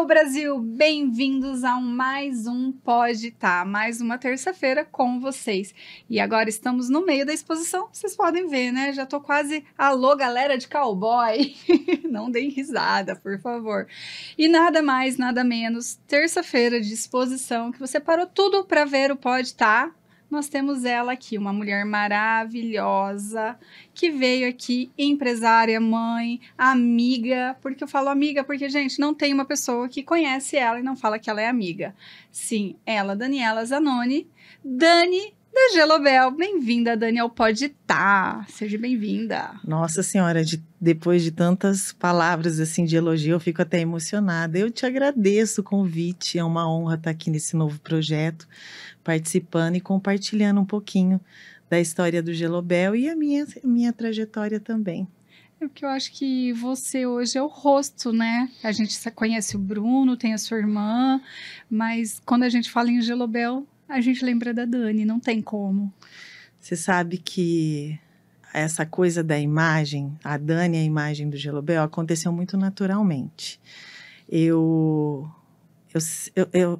Brasil! Bem-vindos a mais um Pode Tá, mais uma terça-feira com vocês. E agora estamos no meio da exposição, vocês podem ver, né? Já tô quase... Alô, galera de cowboy! Não deem risada, por favor. E nada mais, nada menos, terça-feira de exposição, que você parou tudo para ver o Pode Tá. Nós temos ela aqui, uma mulher maravilhosa, que veio aqui, empresária, mãe, amiga. Porque eu falo amiga, porque, gente, não tem uma pessoa que conhece ela e não fala que ela é amiga. Sim, ela, Daniela Zanoni, Dani da Gelobel. Bem-vinda, Dani, ao Pode Tá. Seja bem-vinda. Nossa Senhora, depois de tantas palavras assim de elogio, eu fico até emocionada. Eu te agradeço o convite, é uma honra estar aqui nesse novo projeto, participando e compartilhando um pouquinho da história do Gelobel e a minha trajetória também. É porque eu acho que você hoje é o rosto, né? A gente conhece o Bruno, tem a sua irmã, mas quando a gente fala em Gelobel, a gente lembra da Dani, não tem como. Você sabe que essa coisa da imagem, a Dani, a imagem do Gelobel, aconteceu muito naturalmente. Eu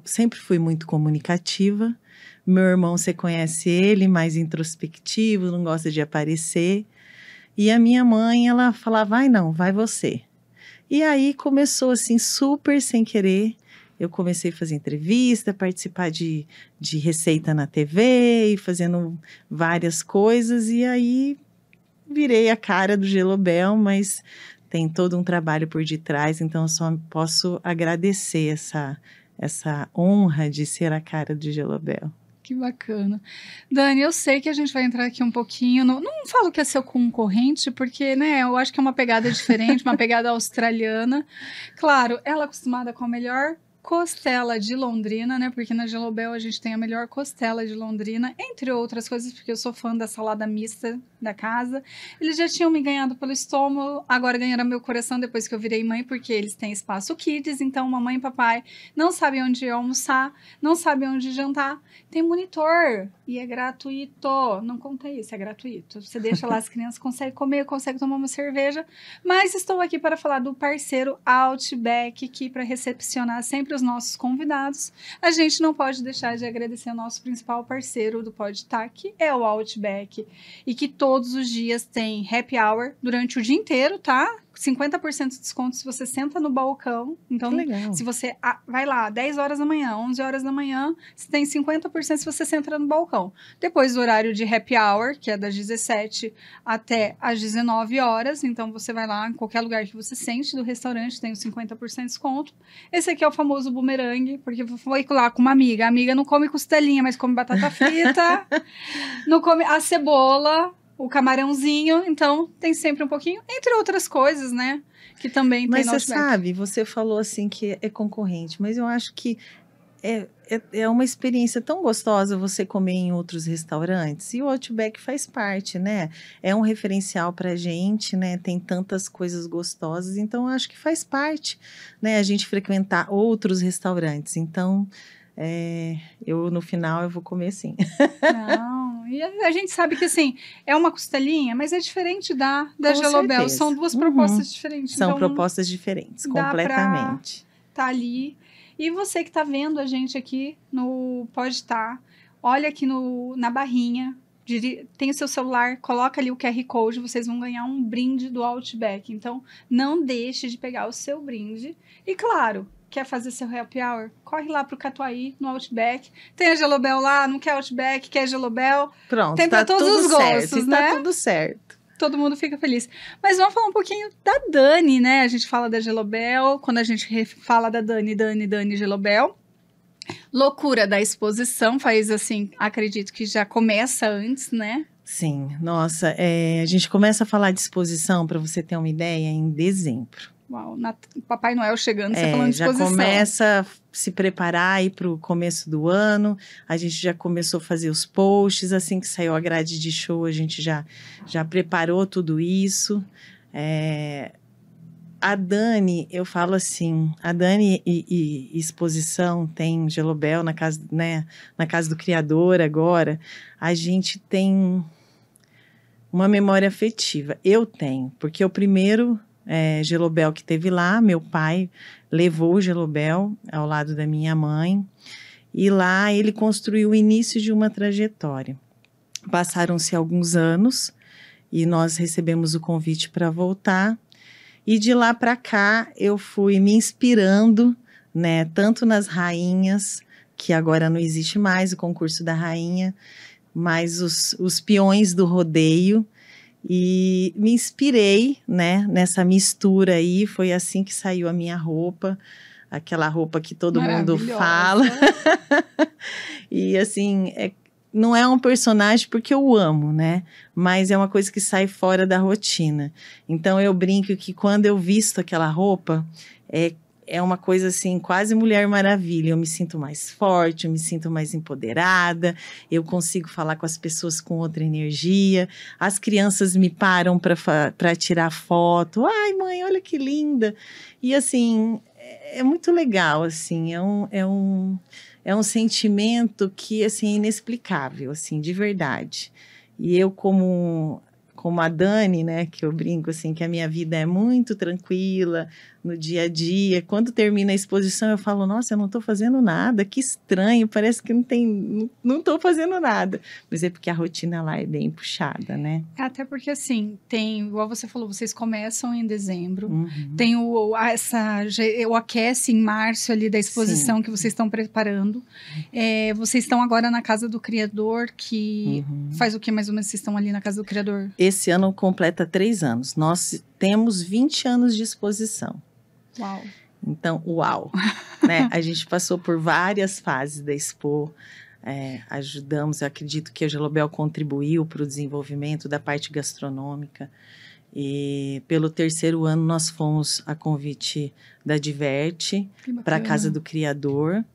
sempre fui muito comunicativa. Meu irmão, você conhece ele, mais introspectivo, não gosta de aparecer. E a minha mãe, ela falava, vai não, vai você. E aí começou assim, super sem querer. Eu comecei a fazer entrevista, participar de receita na TV e fazendo várias coisas. E aí virei a cara do Gelobel, mas tem todo um trabalho por detrás. Então eu só posso agradecer essa honra de ser a cara do Gelobel. Que bacana. Dani, eu sei que a gente vai entrar aqui um pouquinho, não falo que é seu concorrente, porque, né, eu acho que é uma pegada diferente, uma pegada australiana. Claro, ela é acostumada com a melhor costela de Londrina, né, porque na Gelobel a gente tem a melhor costela de Londrina, entre outras coisas, porque eu sou fã da salada mista da casa. Eles já tinham me ganhado pelo estômago, agora ganharam meu coração depois que eu virei mãe, porque eles têm espaço kids, então mamãe e papai não sabem onde almoçar, não sabem onde jantar, tem monitor e é gratuito. Não conta isso, é gratuito. Você deixa lá, as crianças conseguem comer, conseguem tomar uma cerveja, mas estou aqui para falar do parceiro Outback, que para recepcionar sempre os nossos convidados, a gente não pode deixar de agradecer ao nosso principal parceiro do Pode Tá, que é o Outback, e que todos os dias tem happy hour durante o dia inteiro, tá? 50% de desconto se você senta no balcão. Então, se você vai lá, 10 horas da manhã, 11 horas da manhã, você tem 50% se você senta no balcão. Depois do horário de happy hour, que é das 17 até as 19 horas, então você vai lá em qualquer lugar que você sente do restaurante, tem os 50% de desconto. Esse aqui é o famoso bumerangue, porque foi lá com uma amiga. A amiga não come costelinha, mas come batata frita, não come a cebola, o camarãozinho, então tem sempre um pouquinho, entre outras coisas, né, que também tem no Outback. Mas você sabe, você falou assim que é concorrente, mas eu acho que é uma experiência tão gostosa você comer em outros restaurantes, e o Outback faz parte, né, é um referencial pra gente, né, tem tantas coisas gostosas, então eu acho que faz parte, né, a gente frequentar outros restaurantes, então... no final eu vou comer sim. Não, e a gente sabe que assim, é uma costelinha, mas é diferente da Gelobel. Certeza. São duas propostas diferentes. São então, propostas diferentes, completamente. Tá ali. E você que tá vendo a gente aqui no Pode Tá, olha aqui na barrinha, tem o seu celular, coloca ali o QR Code, vocês vão ganhar um brinde do Outback. Então, não deixe de pegar o seu brinde. E claro, quer fazer seu happy hour? Corre lá pro Catuaí, no Outback. Tem a Gelobel lá, não quer Outback, quer Gelobel. Pronto, tem pra todos os gostos, né? Tá tudo certo. Todo mundo fica feliz. Mas vamos falar um pouquinho da Dani, né? A gente fala da Gelobel, quando a gente fala da Dani, Gelobel. Loucura da exposição, faz assim, acredito que já começa antes, né? Sim, nossa, a gente começa a falar de exposição, para você ter uma ideia, em dezembro. Uau, Papai Noel chegando, você falando de exposição. Já começa a se preparar aí para o começo do ano, a gente já começou a fazer os posts, assim que saiu a grade de show, a gente já preparou tudo isso. A Dani, eu falo assim, a Dani e exposição tem Gelobel na casa, né, na casa do criador agora, a gente tem uma memória afetiva. Eu tenho, porque o primeiro Gelobel que teve lá, meu pai levou o Gelobel ao lado da minha mãe, e lá ele construiu o início de uma trajetória. Passaram-se alguns anos e nós recebemos o convite para voltar, e de lá para cá eu fui me inspirando, né, tanto nas rainhas, que agora não existe mais o concurso da rainha, mas os peões do rodeio, e me inspirei, né, nessa mistura aí. Foi assim que saiu a minha roupa, aquela roupa que todo mundo fala. E assim, não é um personagem porque eu amo, né? Mas é uma coisa que sai fora da rotina. Então eu brinco que quando eu visto aquela roupa, é uma coisa assim, quase Mulher Maravilha. Eu me sinto mais forte, eu me sinto mais empoderada, eu consigo falar com as pessoas com outra energia. As crianças me param para tirar foto. Ai, mãe, olha que linda! E assim, é muito legal, assim, é um sentimento que, assim, é inexplicável, assim, de verdade. E eu, como a Dani, né, que eu brinco, assim, que a minha vida é muito tranquila no dia a dia. Quando termina a exposição, eu falo, nossa, eu não estou fazendo nada, que estranho, parece que não estou fazendo nada. Mas é porque a rotina lá é bem puxada, né? Até porque, assim, igual você falou, vocês começam em dezembro, tem o aquece em março ali da exposição. Sim. Que vocês estão preparando. Vocês estão agora na Casa do Criador, que faz o que mais ou menos vocês estão ali na Casa do Criador? Esse ano completa 3 anos. Nós temos 20 anos de exposição. Uau! Então, uau! Né? A gente passou por várias fases da Expo, ajudamos, eu acredito que a Gelobel contribuiu para o desenvolvimento da parte gastronômica, e pelo 3º ano nós fomos a convite da Diverte para a Casa do Criador,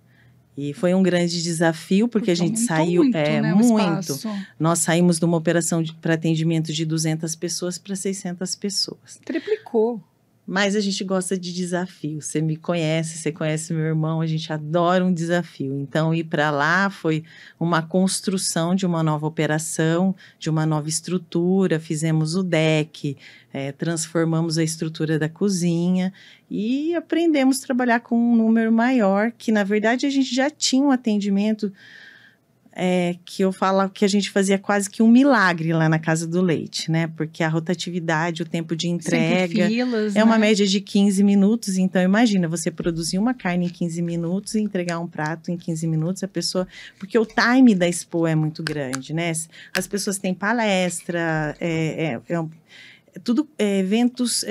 e foi um grande desafio, porque a gente saiu muito, né, muito. Nós saímos de uma operação para atendimento de 200 pessoas para 600 pessoas. Triplicou. Mas a gente gosta de desafio. Você me conhece, você conhece meu irmão, a gente adora um desafio. Então, ir para lá foi uma construção de uma nova operação, de uma nova estrutura. Fizemos o deck, transformamos a estrutura da cozinha e aprendemos a trabalhar com um número maior, que na verdade a gente já tinha um atendimento que eu falo que a gente fazia quase que um milagre lá na Casa do Leite, né? Porque a rotatividade, o tempo de entrega filas, uma média de 15 minutos. Então, imagina, você produzir uma carne em 15 minutos e entregar um prato em 15 minutos, a pessoa... Porque o time da Expo é muito grande, né? As pessoas têm palestra, tudo eventos,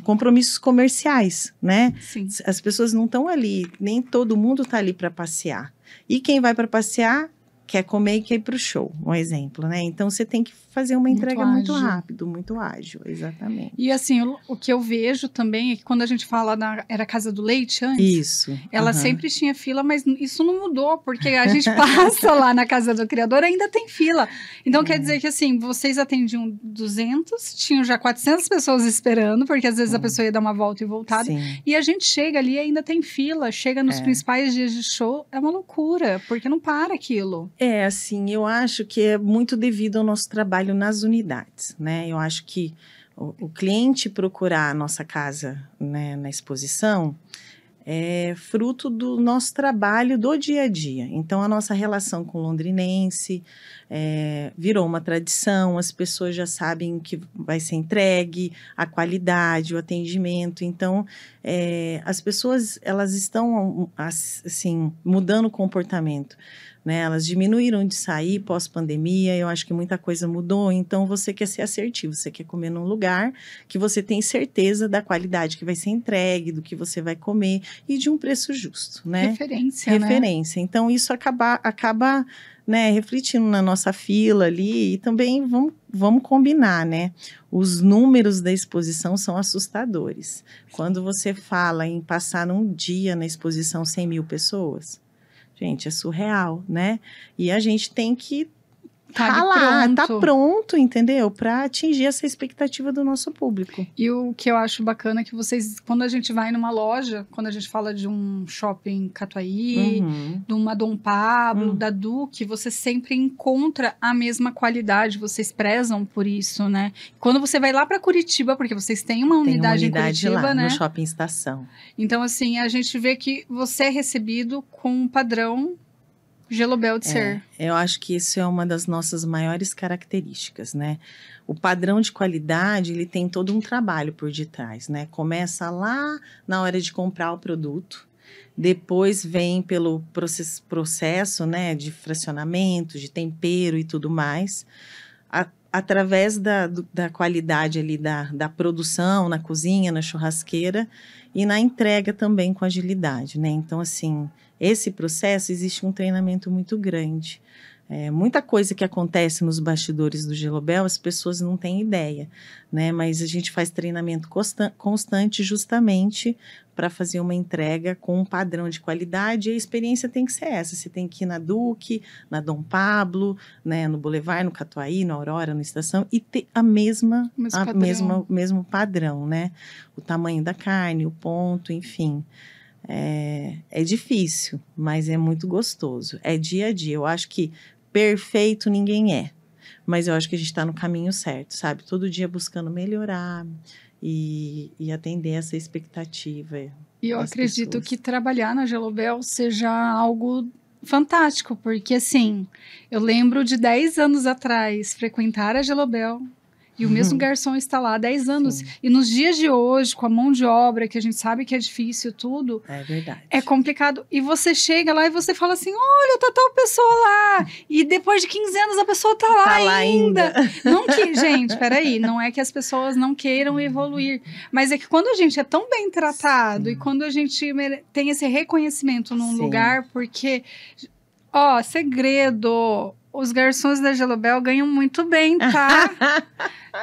compromissos comerciais, né? Sim. As pessoas não estão ali, nem todo mundo está ali para passear. E quem vai para passear quer comer e quer ir para o show, um exemplo, né? Então, você tem que fazer uma entrega muito rápido, muito ágil, exatamente. E assim, o que eu vejo também é que quando a gente fala era Casa do Leite antes, isso, ela sempre tinha fila, mas isso não mudou, porque a gente passa lá na Casa do Criador, ainda tem fila. Então, quer dizer que assim, vocês atendiam 200, tinham já 400 pessoas esperando, porque às vezes a pessoa ia dar uma volta e voltada, e a gente chega ali e ainda tem fila, chega nos principais dias de show, é uma loucura, porque não para aquilo. Assim, eu acho que é muito devido ao nosso trabalho nas unidades, né? Eu acho que o cliente procurar a nossa casa, né, na exposição é fruto do nosso trabalho do dia a dia. Então, a nossa relação com o londrinense virou uma tradição, as pessoas já sabem o que vai ser entregue, a qualidade, o atendimento. Então, as pessoas, elas estão, assim, mudando o comportamento, né? Elas diminuíram de sair pós-pandemia, eu acho que muita coisa mudou, então você quer ser assertivo, você quer comer num lugar que você tem certeza da qualidade que vai ser entregue, do que você vai comer e de um preço justo, né? Referência, né? Então, isso acaba né, refletindo na nossa fila ali, e também vamos combinar, né? Os números da exposição são assustadores. Quando você fala em passar num dia na exposição 100 mil pessoas, gente, é surreal, né? E a gente tem que tá lá, tá pronto, entendeu? Para atingir essa expectativa do nosso público. E o que eu acho bacana é que vocês, quando a gente vai numa loja, quando a gente fala de um shopping Catuaí, de uma Dom Pablo, da Duque, você sempre encontra a mesma qualidade, vocês prezam por isso, né? Quando você vai lá para Curitiba, porque vocês têm uma unidade em Curitiba, lá, né? No Shopping Estação. Então, assim, a gente vê que você é recebido com um padrão Gelobel de ser. Eu acho que isso é uma das nossas maiores características, né? O padrão de qualidade, ele tem todo um trabalho por detrás, né? Começa lá na hora de comprar o produto, depois vem pelo processo, né, de fracionamento, de tempero e tudo mais, através da qualidade ali da produção, na cozinha, na churrasqueira, e na entrega também com agilidade, né? Então, assim, esse processo existe um treinamento muito grande. Muita coisa que acontece nos bastidores do Gelobel, as pessoas não têm ideia, né? Mas a gente faz treinamento constante justamente para fazer uma entrega com um padrão de qualidade, e a experiência tem que ser essa. Você tem que ir na Duque, na Dom Pablo, né, no Boulevard, no Catuaí, no Aurora, no Estação, e ter o mesmo padrão, né? O tamanho da carne, o ponto, enfim. É difícil, mas é muito gostoso. É dia a dia. Eu acho que perfeito ninguém é, mas eu acho que a gente está no caminho certo, sabe? Todo dia buscando melhorar e atender essa expectativa. E eu acredito que trabalhar na Gelobel seja algo fantástico, porque assim, eu lembro de 10 anos atrás frequentar a Gelobel. E o mesmo garçom está lá há 10 anos. Sim. E nos dias de hoje, com a mão de obra, que a gente sabe que é difícil tudo. É verdade. É complicado. E você chega lá e você fala assim, olha, tá tal pessoa lá. E depois de 15 anos a pessoa tá lá ainda. Não que, gente, peraí, não é que as pessoas não queiram evoluir. Mas é que quando a gente é tão bem tratado e quando a gente tem esse reconhecimento num lugar, porque, segredo... Os garçons da Gelobel ganham muito bem, tá?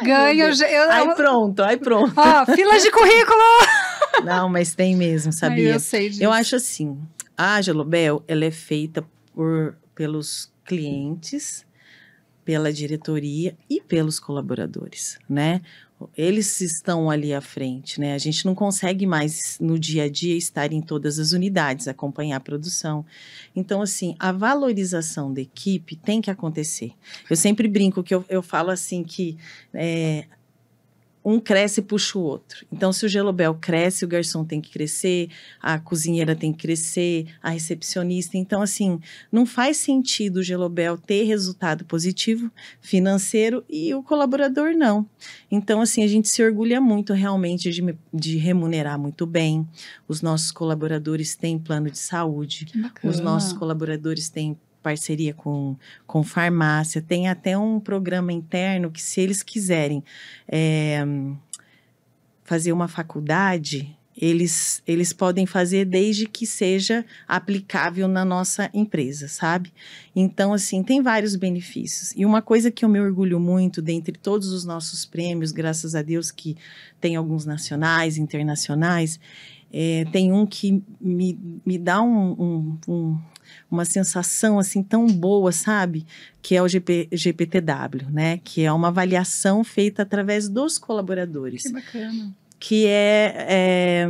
Ganham. Aí pronto. Fila de currículo! Não, mas tem mesmo, sabia? Eu sei disso. Eu acho assim, a Gelobel, ela é feita pelos clientes, pela diretoria e pelos colaboradores, né? Eles estão ali à frente, né? A gente não consegue mais, no dia a dia, estar em todas as unidades, acompanhar a produção. Então, assim, a valorização da equipe tem que acontecer. Eu sempre brinco que eu falo assim que um cresce e puxa o outro. Então, se o Gelobel cresce, o garçom tem que crescer, a cozinheira tem que crescer, a recepcionista. Então, assim, não faz sentido o Gelobel ter resultado positivo, financeiro, e o colaborador não. Então, assim, a gente se orgulha muito realmente de remunerar muito bem. Os nossos colaboradores têm plano de saúde. Que bacana. Os nossos colaboradores têm parceria com farmácia, tem até um programa interno que, se eles quiserem fazer uma faculdade, eles podem fazer desde que seja aplicável na nossa empresa, sabe? Então, assim, tem vários benefícios. E uma coisa que eu me orgulho muito, dentre todos os nossos prêmios, graças a Deus que tem alguns nacionais, internacionais, tem um que me dá uma sensação assim tão boa, sabe? Que é o GPTW, né? Que é uma avaliação feita através dos colaboradores. Que bacana. Que é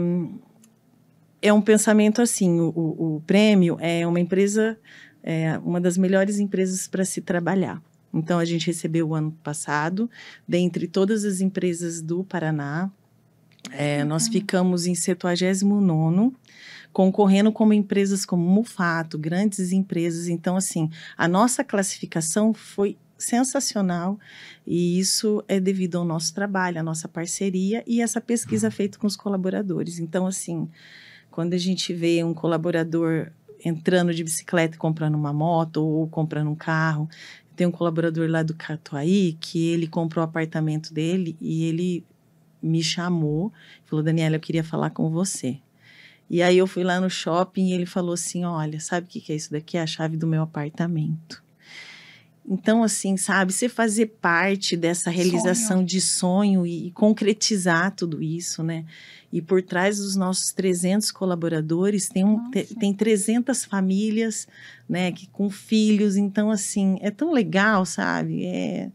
um pensamento assim, o prêmio é uma empresa, uma das melhores empresas para se trabalhar. Então, a gente recebeu o ano passado, dentre todas as empresas do Paraná, nós ficamos em 79º, concorrendo como empresas como Mufato, grandes empresas. Então, assim, a nossa classificação foi sensacional, e isso é devido ao nosso trabalho, à nossa parceria e essa pesquisa feita com os colaboradores. Então, assim, quando a gente vê um colaborador entrando de bicicleta e comprando uma moto ou comprando um carro, tem um colaborador lá do Catuaí que ele comprou o apartamento dele e ele me chamou, falou, Daniela, eu queria falar com você. E aí eu fui lá no shopping e ele falou assim, olha, sabe o que é isso daqui? É a chave do meu apartamento. Então, assim, sabe, você fazer parte dessa realização de sonho e concretizar tudo isso, né? E por trás dos nossos 300 colaboradores, tem 300 famílias, né, com filhos. Então, assim, é tão legal, sabe? É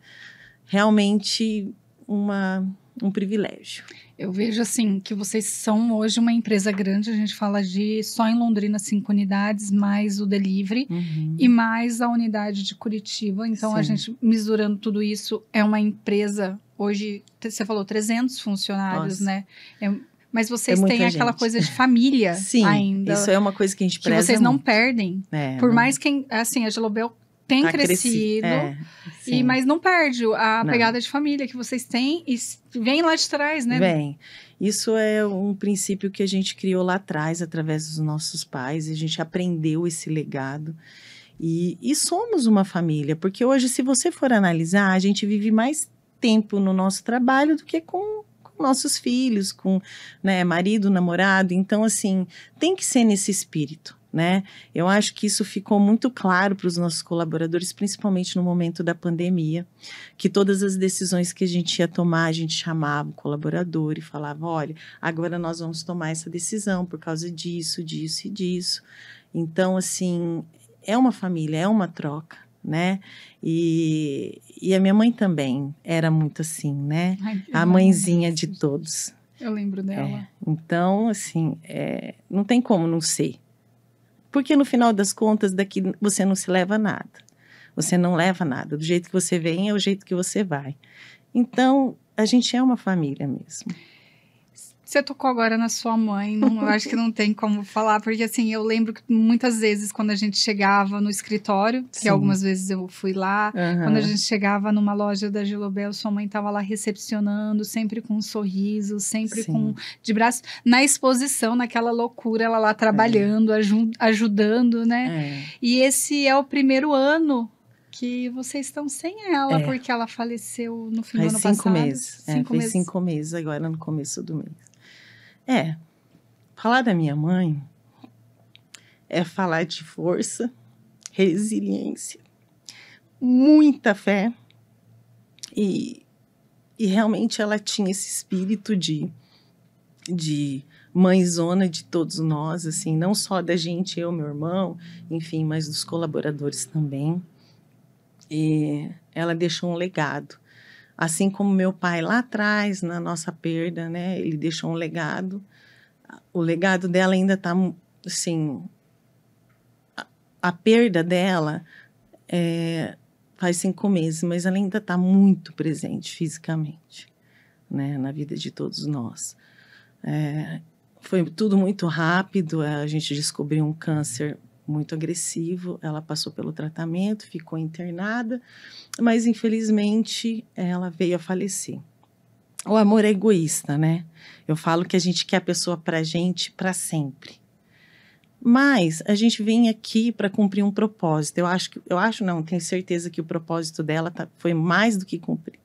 realmente um privilégio. Eu vejo, assim, que vocês são hoje uma empresa grande, a gente fala de só em Londrina 5 unidades, mais o delivery e mais a unidade de Curitiba. Então, sim, a gente misturando tudo isso, é uma empresa, hoje, você falou 300 funcionários, né? Mas vocês têm aquela coisa de família ainda. Isso é uma coisa que a gente preza que vocês muito. Não perdem. Por mais que, assim, a Gelobel tem crescido, mas não perde a pegada de família que vocês têm e vem lá de trás, né? Vem. Isso é um princípio que a gente criou lá atrás, através dos nossos pais, e a gente aprendeu esse legado. E somos uma família, porque hoje, se você for analisar, a gente vive mais tempo no nosso trabalho do que com nossos filhos, com, né, marido, namorado. Então, assim, tem que ser nesse espírito, né? Eu acho que isso ficou muito claro para os nossos colaboradores, principalmente no momento da pandemia, que todas as decisões que a gente ia tomar, a gente chamava o colaborador e falava, olha, agora nós vamos tomar essa decisão por causa disso, disso e disso. Então, assim, é uma família, é uma troca, né? E a minha mãe também era muito assim, né? A mãezinha de todos. Eu lembro dela. Então, assim, não tem como não ser. Porque no final das contas, daqui você não se leva nada. Você não leva nada. Do jeito que você vem, é o jeito que você vai. Então, a gente é uma família mesmo. Você tocou agora na sua mãe, eu acho que não tem como falar, porque assim, eu lembro que muitas vezes quando a gente chegava no escritório, que algumas vezes eu fui lá, quando a gente chegava numa loja da Gelobel, sua mãe estava lá recepcionando, sempre com um sorriso, sempre de braço, na exposição, naquela loucura, ela lá trabalhando, ajudando, né? E esse é o primeiro ano que vocês estão sem ela, porque ela faleceu no fim do ano passado. 5 meses. Fez 5 meses agora, no começo do mês. Falar da minha mãe é falar de força, resiliência, muita fé e realmente ela tinha esse espírito de mãezona de todos nós, assim, não só da gente, eu, meu irmão, enfim, mas dos colaboradores também. E ela deixou um legado. Assim como meu pai lá atrás, na nossa perda, né? Ele deixou um legado. O legado dela ainda está, assim... A perda dela faz 5 meses, mas ela ainda está muito presente fisicamente, né? Na vida de todos nós. Foi tudo muito rápido. A gente descobriu um câncer muito agressivo, ela passou pelo tratamento, ficou internada, mas infelizmente ela veio a falecer. O amor é egoísta, né? Eu falo que a gente quer a pessoa pra gente para sempre. Mas a gente vem aqui para cumprir um propósito. Tenho certeza que o propósito dela foi mais do que cumprido,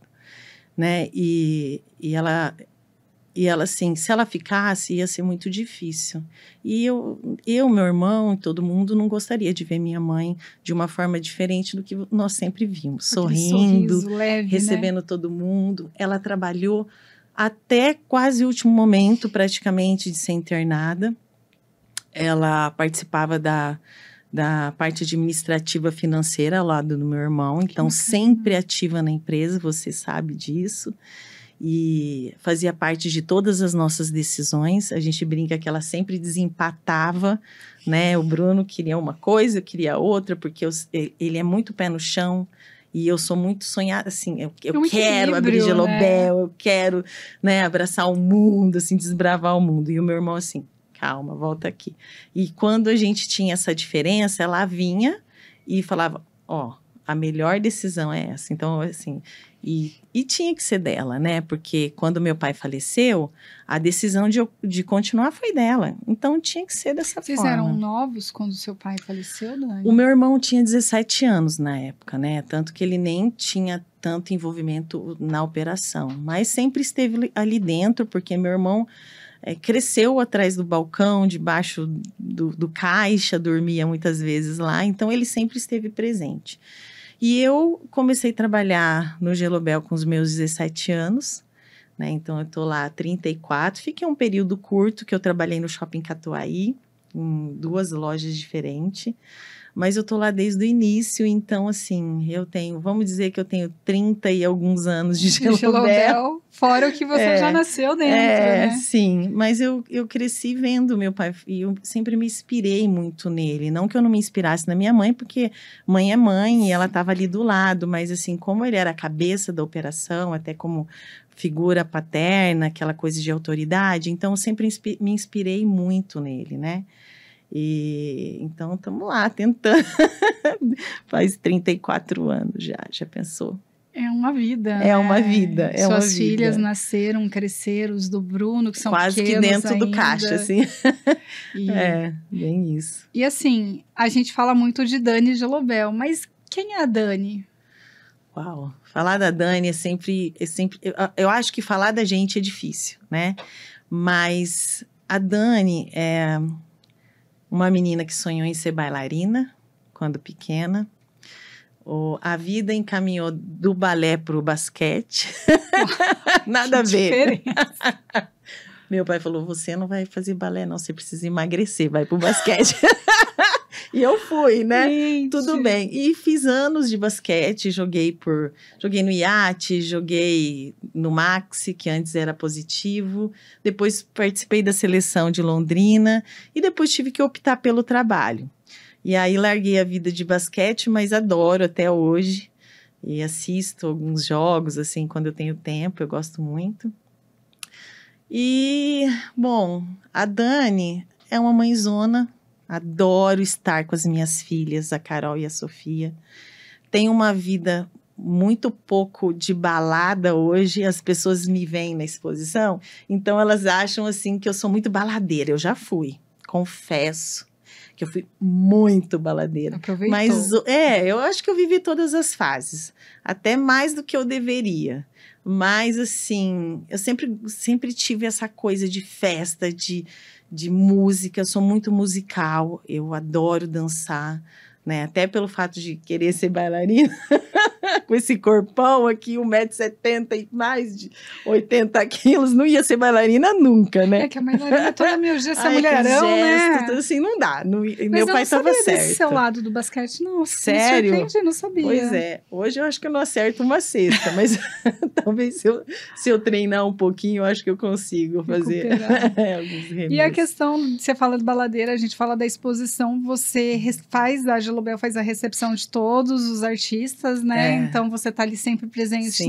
né? E ela, assim, se ela ficasse, ia ser muito difícil. E eu, meu irmão e todo mundo não gostaria de ver minha mãe de uma forma diferente do que nós sempre vimos. Sorrindo, leve, recebendo, né? Todo mundo. Ela trabalhou até quase o último momento, praticamente, de ser internada. Ela participava da parte administrativa financeira ao lado do meu irmão. Então, sempre ativa na empresa, você sabe disso. E fazia parte de todas as nossas decisões. A gente brinca que ela sempre desempatava, né? O Bruno queria uma coisa, eu queria outra, porque ele é muito pé no chão e eu sou muito sonhada, assim, eu quero abrir Gelobel, né? Eu quero, né, abraçar o mundo, assim, desbravar o mundo. E o meu irmão assim, calma, volta aqui. E quando a gente tinha essa diferença, ela vinha e falava, a melhor decisão é essa. Então, assim, e tinha que ser dela, né? Porque quando meu pai faleceu, a decisão de continuar foi dela. Então, tinha que ser dessa forma. Vocês eram novos quando seu pai faleceu, Dani? O meu irmão tinha 17 anos na época, né? Tanto que ele nem tinha tanto envolvimento na operação. Mas sempre esteve ali dentro, porque meu irmão cresceu atrás do balcão, debaixo do caixa, dormia muitas vezes lá. Então, ele sempre esteve presente. E eu comecei a trabalhar no Gelobel com os meus 17 anos, né? Então, eu tô lá há 34. Fiquei um período curto que eu trabalhei no Shopping Catuaí, em 2 lojas diferentes. Mas eu tô lá desde o início, então, assim, vamos dizer que eu tenho 30 e alguns anos de Gelobel. Fora o que você já nasceu dentro, né? Sim, mas eu cresci vendo meu pai, e eu sempre me inspirei muito nele. Não que eu não me inspirasse na minha mãe, porque mãe é mãe e ela estava ali do lado, mas assim, como ele era a cabeça da operação, até como figura paterna, aquela coisa de autoridade, então eu sempre me inspirei muito nele, né? E então estamos lá tentando. Faz 34 anos já pensou? É uma vida, É uma vida, é uma Suas filhas vida. nasceram, cresceram, os do Bruno, que são quase pequenos que dentro ainda. do caixa, assim. Bem isso. E assim, a gente fala muito de Dani Gelobel, mas quem é a Dani? Uau, falar da Dani eu acho que falar da gente é difícil, né? Mas a Dani é uma menina que sonhou em ser bailarina quando pequena. A vida encaminhou do balé para o basquete. Nada a ver. Meu pai falou, você não vai fazer balé não, você precisa emagrecer, vai para o basquete. E eu fui, né? Gente. Tudo bem. E fiz anos de basquete, joguei no iate, joguei no Maxi, que antes era Positivo. Depois participei da seleção de Londrina e depois tive que optar pelo trabalho. E aí larguei a vida de basquete, mas adoro até hoje. E assisto alguns jogos, assim, quando eu tenho tempo, eu gosto muito. E, bom, a Dani é uma mãezona. Adoro estar com as minhas filhas, a Carol e a Sofia. Tenho uma vida muito pouco de balada hoje. As pessoas me veem na exposição, então elas acham assim que eu sou muito baladeira. Eu já fui, confesso que eu fui muito baladeira. Aproveitou. Mas eu acho que eu vivi todas as fases, até mais do que eu deveria. Mas assim, eu sempre tive essa coisa de festa, de música. Eu sou muito musical, eu adoro dançar, né? Até pelo fato de querer ser bailarina, com esse corpão aqui, 1,70 m e mais de 80 quilos, não ia ser bailarina nunca, né? É que a bailarina toda meio essa mulherão, gesto, né? Assim, não dá. Mas meu pai estava certo. Mas eu não sabia desse seu lado do basquete, não. Sério? Me surpreendi, não sabia. Pois é. Hoje eu acho que eu não acerto uma cesta, mas talvez se eu treinar um pouquinho, eu acho que eu consigo fazer alguns remixes. E a questão, você fala de baladeira, a gente fala da exposição, você a Gelobel faz a recepção de todos os artistas, né? Então você tá ali sempre presente,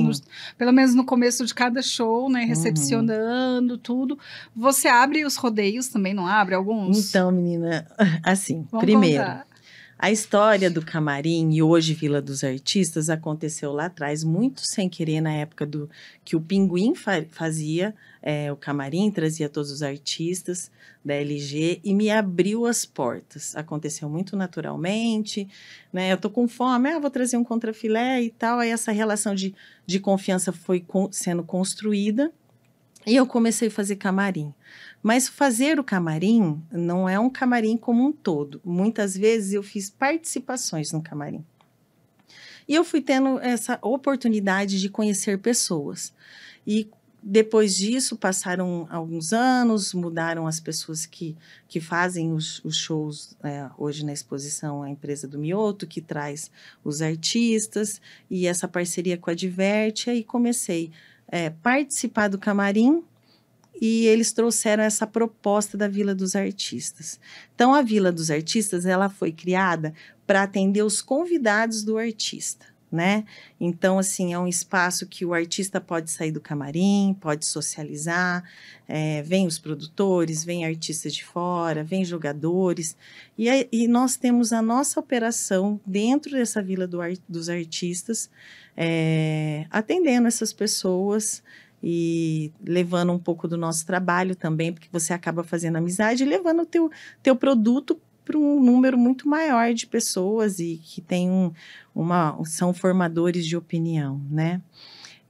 pelo menos no começo de cada show, né? Recepcionando tudo. Você abre os rodeios também, não abre alguns? Então, menina, assim, Vamos primeiro, contar. A história do camarim, e hoje Vila dos Artistas, aconteceu lá atrás, muito sem querer, na época que o Pinguim fazia o camarim, trazia todos os artistas da LG e me abriu as portas. Aconteceu muito naturalmente, né? Eu tô com fome, vou trazer um contrafilé e tal. Aí essa relação de confiança foi sendo construída e eu comecei a fazer camarim. Mas fazer o camarim não é um camarim como um todo. Muitas vezes eu fiz participações no camarim. E eu fui tendo essa oportunidade de conhecer pessoas. E depois disso, passaram alguns anos, mudaram as pessoas que fazem os shows hoje na exposição, a empresa do Mioto, que traz os artistas, e essa parceria com a Diverte, aí comecei a participar do camarim, e eles trouxeram essa proposta da Vila dos Artistas. Então, a Vila dos Artistas, ela foi criada para atender os convidados do artista, né? Então, assim, é um espaço que o artista pode sair do camarim, pode socializar, vem os produtores, vem artistas de fora, vem jogadores, e nós temos a nossa operação dentro dessa Vila dos Artistas, atendendo essas pessoas, e levando um pouco do nosso trabalho também, porque você acaba fazendo amizade e levando o teu produto para um número muito maior de pessoas e que são formadores de opinião, né?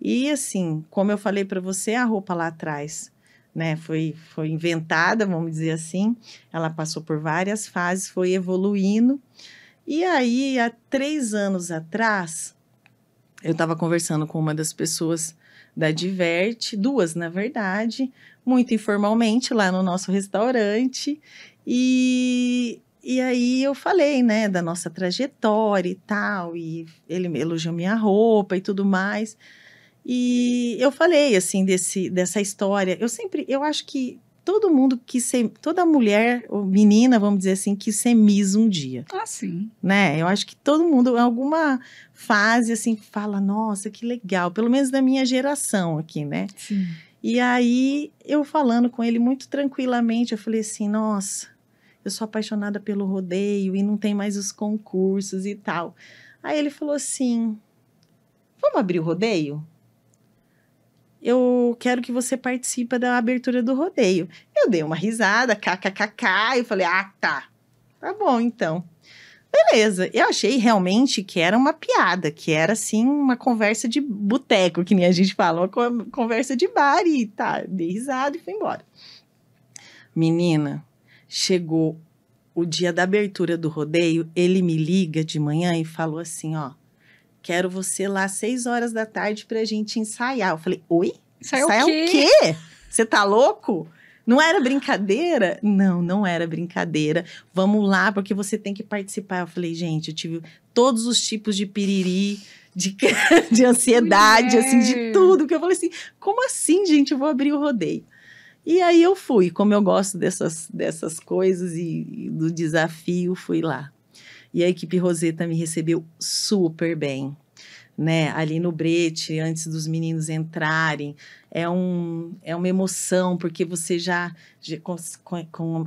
E assim, como eu falei para você, a roupa lá atrás, né, foi inventada, vamos dizer assim, ela passou por várias fases, foi evoluindo, E aí, há 3 anos atrás, eu estava conversando com uma das pessoas da Diverte, 2, na verdade, muito informalmente, lá no nosso restaurante. E aí eu falei, né, da nossa trajetória e tal, e ele elogiou minha roupa e tudo mais. E eu falei, assim, dessa história. Eu acho que todo mundo quis ser, toda mulher, ou menina, vamos dizer assim, quis ser Miss um dia, Ah, sim. né? Eu acho que todo mundo, em alguma fase, assim, fala, nossa, que legal, pelo menos da minha geração aqui, né? Sim. E aí, eu falando com ele muito tranquilamente, eu falei assim, nossa, eu sou apaixonada pelo rodeio e não tem mais os concursos e tal. Aí ele falou assim, vamos abrir o rodeio? Eu quero que você participe da abertura do rodeio. Eu dei uma risada, kkkk, e falei, tá bom então. Beleza, eu achei realmente que era uma piada, que era assim uma conversa de boteco, que nem a gente fala, uma conversa de bar e tá, dei risada e fui embora. Menina, chegou o dia da abertura do rodeio, ele me liga de manhã e falou assim, ó, quero você lá às 6 horas da tarde pra gente ensaiar. Eu falei, oi? Ensaiar o quê? Você tá louco? Não era brincadeira? Não, não era brincadeira. Vamos lá, porque você tem que participar. Eu falei, gente, eu tive todos os tipos de piriri, de ansiedade, assim, de tudo. Porque eu falei assim, como assim, gente? Eu vou abrir o rodeio. E aí eu fui, como eu gosto dessas coisas e do desafio, fui lá. E a equipe Roseta me recebeu super bem, né? Ali no brete, antes dos meninos entrarem, é uma emoção, porque você já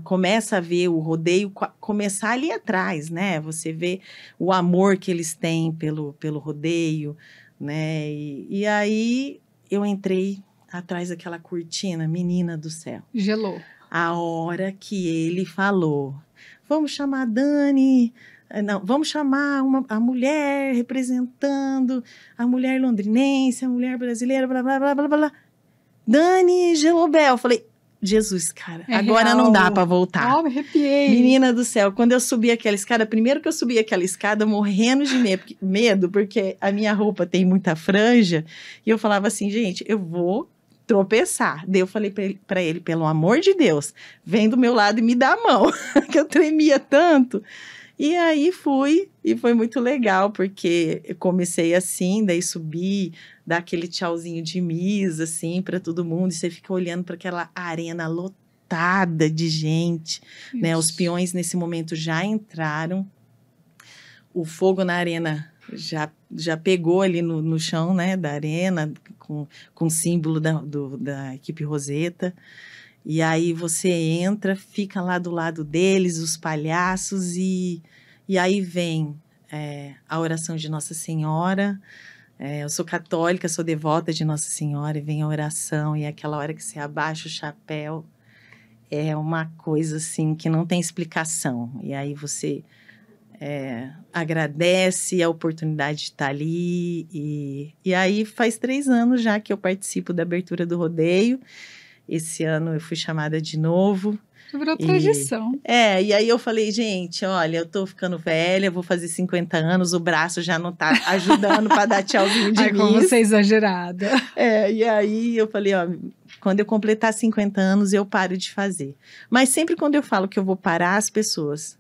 começa a ver o rodeio começar ali atrás, né? Você vê o amor que eles têm pelo rodeio, né? E aí eu entrei atrás daquela cortina, menina do céu. Gelou. A hora que ele falou, vamos chamar a Dani... Não, vamos chamar a mulher representando a mulher londrinense, a mulher brasileira, blá, blá, blá, blá, blá. Dani Gelobel. Eu falei, Jesus, cara, agora real. Não dá pra voltar. Oh, me arrepiei. Menina do céu, quando eu subi aquela escada, primeiro que eu subi aquela escada morrendo de medo, porque a minha roupa tem muita franja, e eu falava assim, gente, eu vou tropeçar. Daí eu falei pra ele, pelo amor de Deus, vem do meu lado e me dá a mão, que eu tremia tanto. E aí fui, e foi muito legal, porque eu comecei assim, daí subi, dar aquele tchauzinho de Miss, assim, para todo mundo, e você fica olhando para aquela arena lotada de gente, né? Os peões nesse momento já entraram, o fogo na arena já pegou ali no chão, né, da arena, com o símbolo da equipe Roseta. E aí você entra, fica lá do lado deles, os palhaços, e aí vem a oração de Nossa Senhora. Eu sou católica, sou devota de Nossa Senhora, e vem a oração, e aquela hora que você abaixa o chapéu, é uma coisa assim que não tem explicação. E aí você agradece a oportunidade de estar ali, e aí faz 3 anos já que eu participo da abertura do rodeio. Esse ano eu fui chamada de novo. Virou tradição. E aí eu falei, gente, olha, eu tô ficando velha, vou fazer 50 anos, o braço já não tá ajudando para dar tchauzinho de Miss. Como você é exagerada. E aí eu falei, ó, quando eu completar 50 anos, eu paro de fazer. Mas sempre quando eu falo que eu vou parar, as pessoas...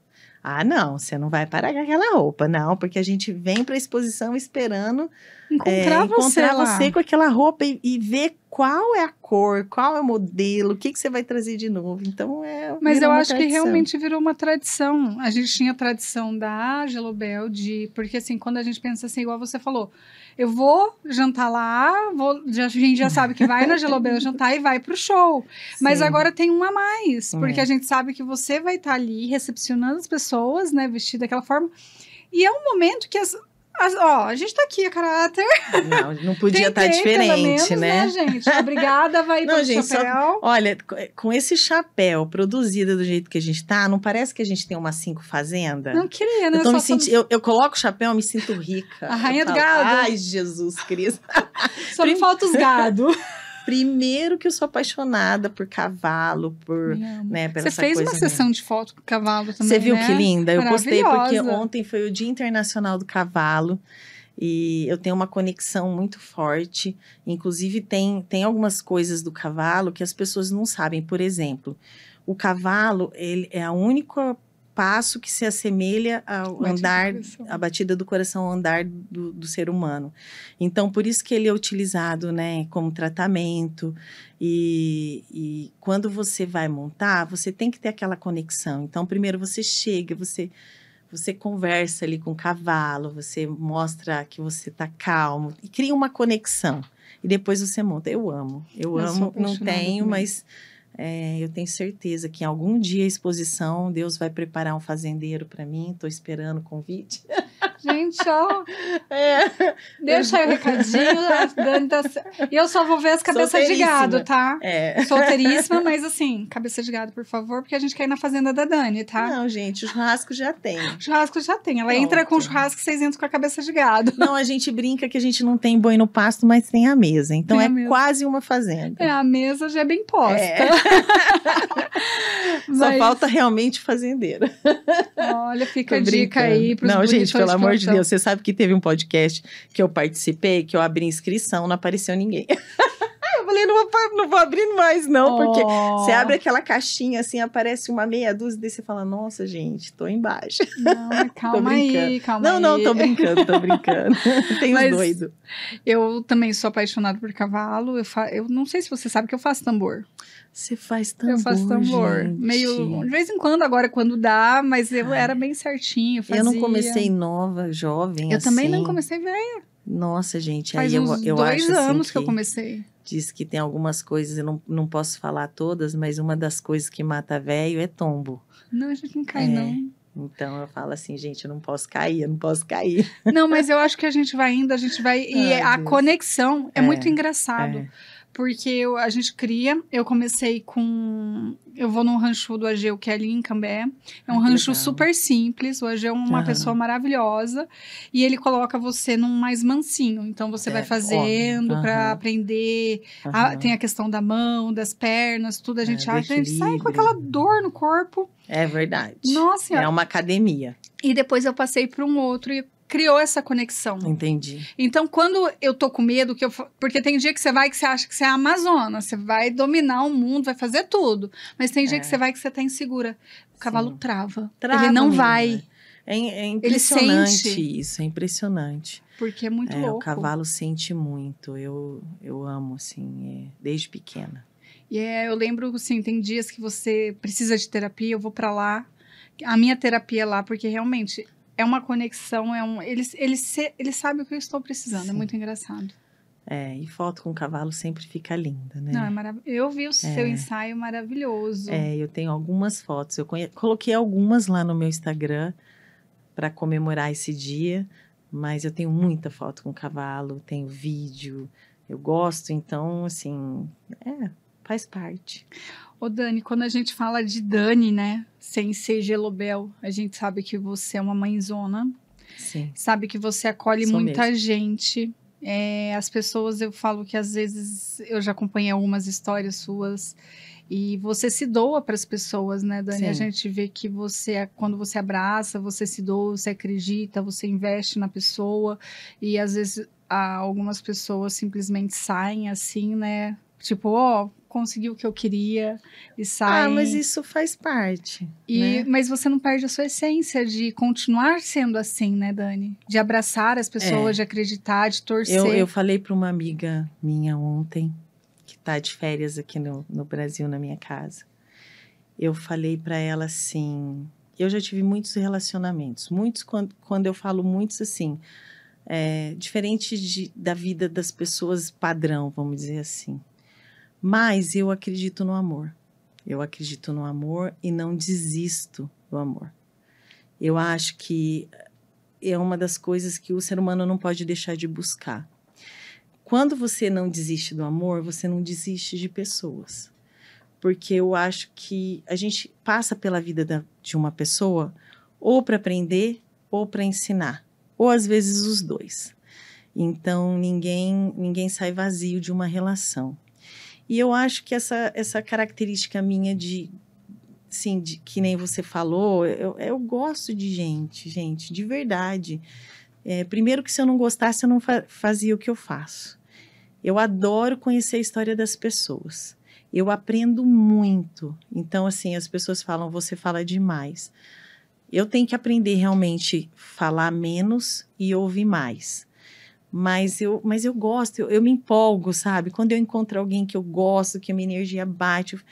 não, você não vai parar com aquela roupa, não, porque a gente vem para a exposição esperando encontrar você com aquela roupa e ver qual é a cor, qual é o modelo, o que você vai trazer de novo. Então, Mas eu acho que realmente virou uma tradição. A gente tinha a tradição da Gelobel, porque assim, quando a gente pensa assim, igual você falou, eu vou jantar lá, a gente já sabe que vai na Gelobel jantar e vai pro show. Sim. Mas agora tem um a mais, porque a gente sabe que você vai estar ali recepcionando as pessoas, né, vestida daquela forma. E é um momento que a gente tá aqui a caráter. Não podia estar diferente, menos, né, gente? Obrigada, vai pro chapéu. Olha, com esse chapéu produzido do jeito que a gente tá, não parece que a gente tem uma 5 fazenda? Não queria, né? Eu coloco o chapéu, eu me sinto rica. A rainha do gado. Ai, Jesus Cristo. Só me falta os gado. Primeiro que eu sou apaixonada por cavalo, por, né, por Você essa fez coisa uma sessão de foto com o cavalo também, Você viu né? que linda? Eu postei porque Maravilhosa. ontem foi o Dia Internacional do Cavalo e eu tenho uma conexão muito forte. Inclusive, tem algumas coisas do cavalo que as pessoas não sabem. Por exemplo, o cavalo, ele é o único passo que se assemelha ao andar, a batida do coração, ao andar do ser humano. Então, por isso que ele é utilizado, né, como tratamento. E quando você vai montar, você tem que ter aquela conexão. Então, primeiro você chega, você conversa ali com o cavalo, você mostra que você está calmo e cria uma conexão. E depois você monta. Eu amo, não tenho, mas eu tenho certeza que em algum dia a exposição, Deus vai preparar um fazendeiro para mim. Estou esperando o convite. Gente, ó. Deixa aí o recadinho. E eu só vou ver as cabeças de gado, tá? Solteiríssima, mas assim, cabeça de gado, por favor, porque a gente quer ir na fazenda da Dani, tá? Não, gente, o churrasco já tem. Churrasco já tem. Ela entra com o churrasco e vocês entram com a cabeça de gado. Não, a gente brinca que a gente não tem boi no pasto, mas tem a mesa. Então quase uma fazenda. A mesa já é bem posta. Só falta realmente fazendeiro. Olha, fica a dica aí pros Não, gente, pelo amor de Deus, você sabe que teve um podcast que eu participei, que eu abri inscrição, não apareceu ninguém. Eu falei, não vou abrir mais não, porque você abre aquela caixinha assim, aparece uma meia dúzia, daí você fala, nossa, gente, tô embaixo. Não, calma aí, calma aí. Não, tô brincando. Tem os doidos. Eu também sou apaixonada por cavalo, eu não sei se você sabe que eu faço tambor. Você faz tambor, Eu faço tambor. gente. Meio, de vez em quando, agora quando dá, mas eu era bem certinho, fazia. Eu não comecei nova, jovem, eu assim. também não comecei velha. Nossa, gente, faz aí uns eu 2 acho anos assim, que eu comecei. Diz que tem algumas coisas, eu não posso falar todas, mas uma das coisas que mata velho é tombo. Não, a gente não cai, não. Então eu falo assim, gente, eu não posso cair. Não, mas eu acho que a gente vai indo, e a conexão é muito engraçado. Porque a gente cria, eu comecei com... Eu vou num rancho do Ageu, que é ali em Cambé. É um rancho legal. Super simples. O Ageu é uma pessoa maravilhosa. E ele coloca você num mais mansinho. Então, você vai fazendo para aprender. Tem a questão da mão, das pernas, tudo. A gente acha, a gente sai com aquela dor no corpo. É verdade. Nossa. É uma academia. E depois eu passei para um outro e criou essa conexão. Entendi. Então, quando eu tô com medo, porque tem dia que você vai que você acha que você é a Amazona, você vai dominar o mundo, vai fazer tudo. Mas tem dia que você vai que você tá insegura. O cavalo trava. Ele não vai. É impressionante. Ele sente. Isso, é impressionante. Porque é muito louco. O cavalo sente muito. Eu amo, assim, desde pequena. E eu lembro, assim, tem dias que você precisa de terapia, eu vou pra lá. A minha terapia é lá, porque realmente... É uma conexão, ele sabe o que eu estou precisando, é muito engraçado. E foto com o cavalo sempre fica linda, né? Não, é maravilhoso. Eu vi o seu ensaio maravilhoso. Eu tenho algumas fotos, coloquei algumas lá no meu Instagram para comemorar esse dia, mas eu tenho muita foto com o cavalo, tenho vídeo, eu gosto, então, assim, faz parte. Ô, Dani, quando a gente fala de Dani, né, sem ser Gelobel, a gente sabe que você é uma mãezona. Sim. Sabe que você acolhe muita gente. As pessoas, eu falo que às vezes eu já acompanhei algumas histórias suas e você se doa para as pessoas, né, Dani? Sim. A gente vê que quando você abraça, você se doa, você acredita, você investe na pessoa e às vezes algumas pessoas simplesmente saem assim, né? Tipo, consegui o que eu queria e sai. Mas isso faz parte. Né? Mas você não perde a sua essência de continuar sendo assim, né, Dani? De abraçar as pessoas, de acreditar, de torcer. Eu falei para uma amiga minha ontem, que está de férias aqui no Brasil, na minha casa. Eu falei para ela assim, eu já tive muitos relacionamentos, muitos, quando eu falo muitos assim, diferente da vida das pessoas padrão, vamos dizer assim. Mas eu acredito no amor. Eu acredito no amor e não desisto do amor. Eu acho que é uma das coisas que o ser humano não pode deixar de buscar. Quando você não desiste do amor, você não desiste de pessoas. Porque eu acho que a gente passa pela vida de uma pessoa ou para aprender ou para ensinar. Ou às vezes os dois. Então ninguém sai vazio de uma relação. E eu acho que essa característica minha sim, que nem você falou, eu gosto de gente, de verdade. Primeiro que se eu não gostasse, eu não fazia o que eu faço. Eu adoro conhecer a história das pessoas. Eu aprendo muito. Então, assim, as pessoas falam, você fala demais. Eu tenho que aprender realmente a falar menos e ouvir mais. Mas eu gosto, eu me empolgo, sabe? Quando eu encontro alguém que eu gosto, que a minha energia bate...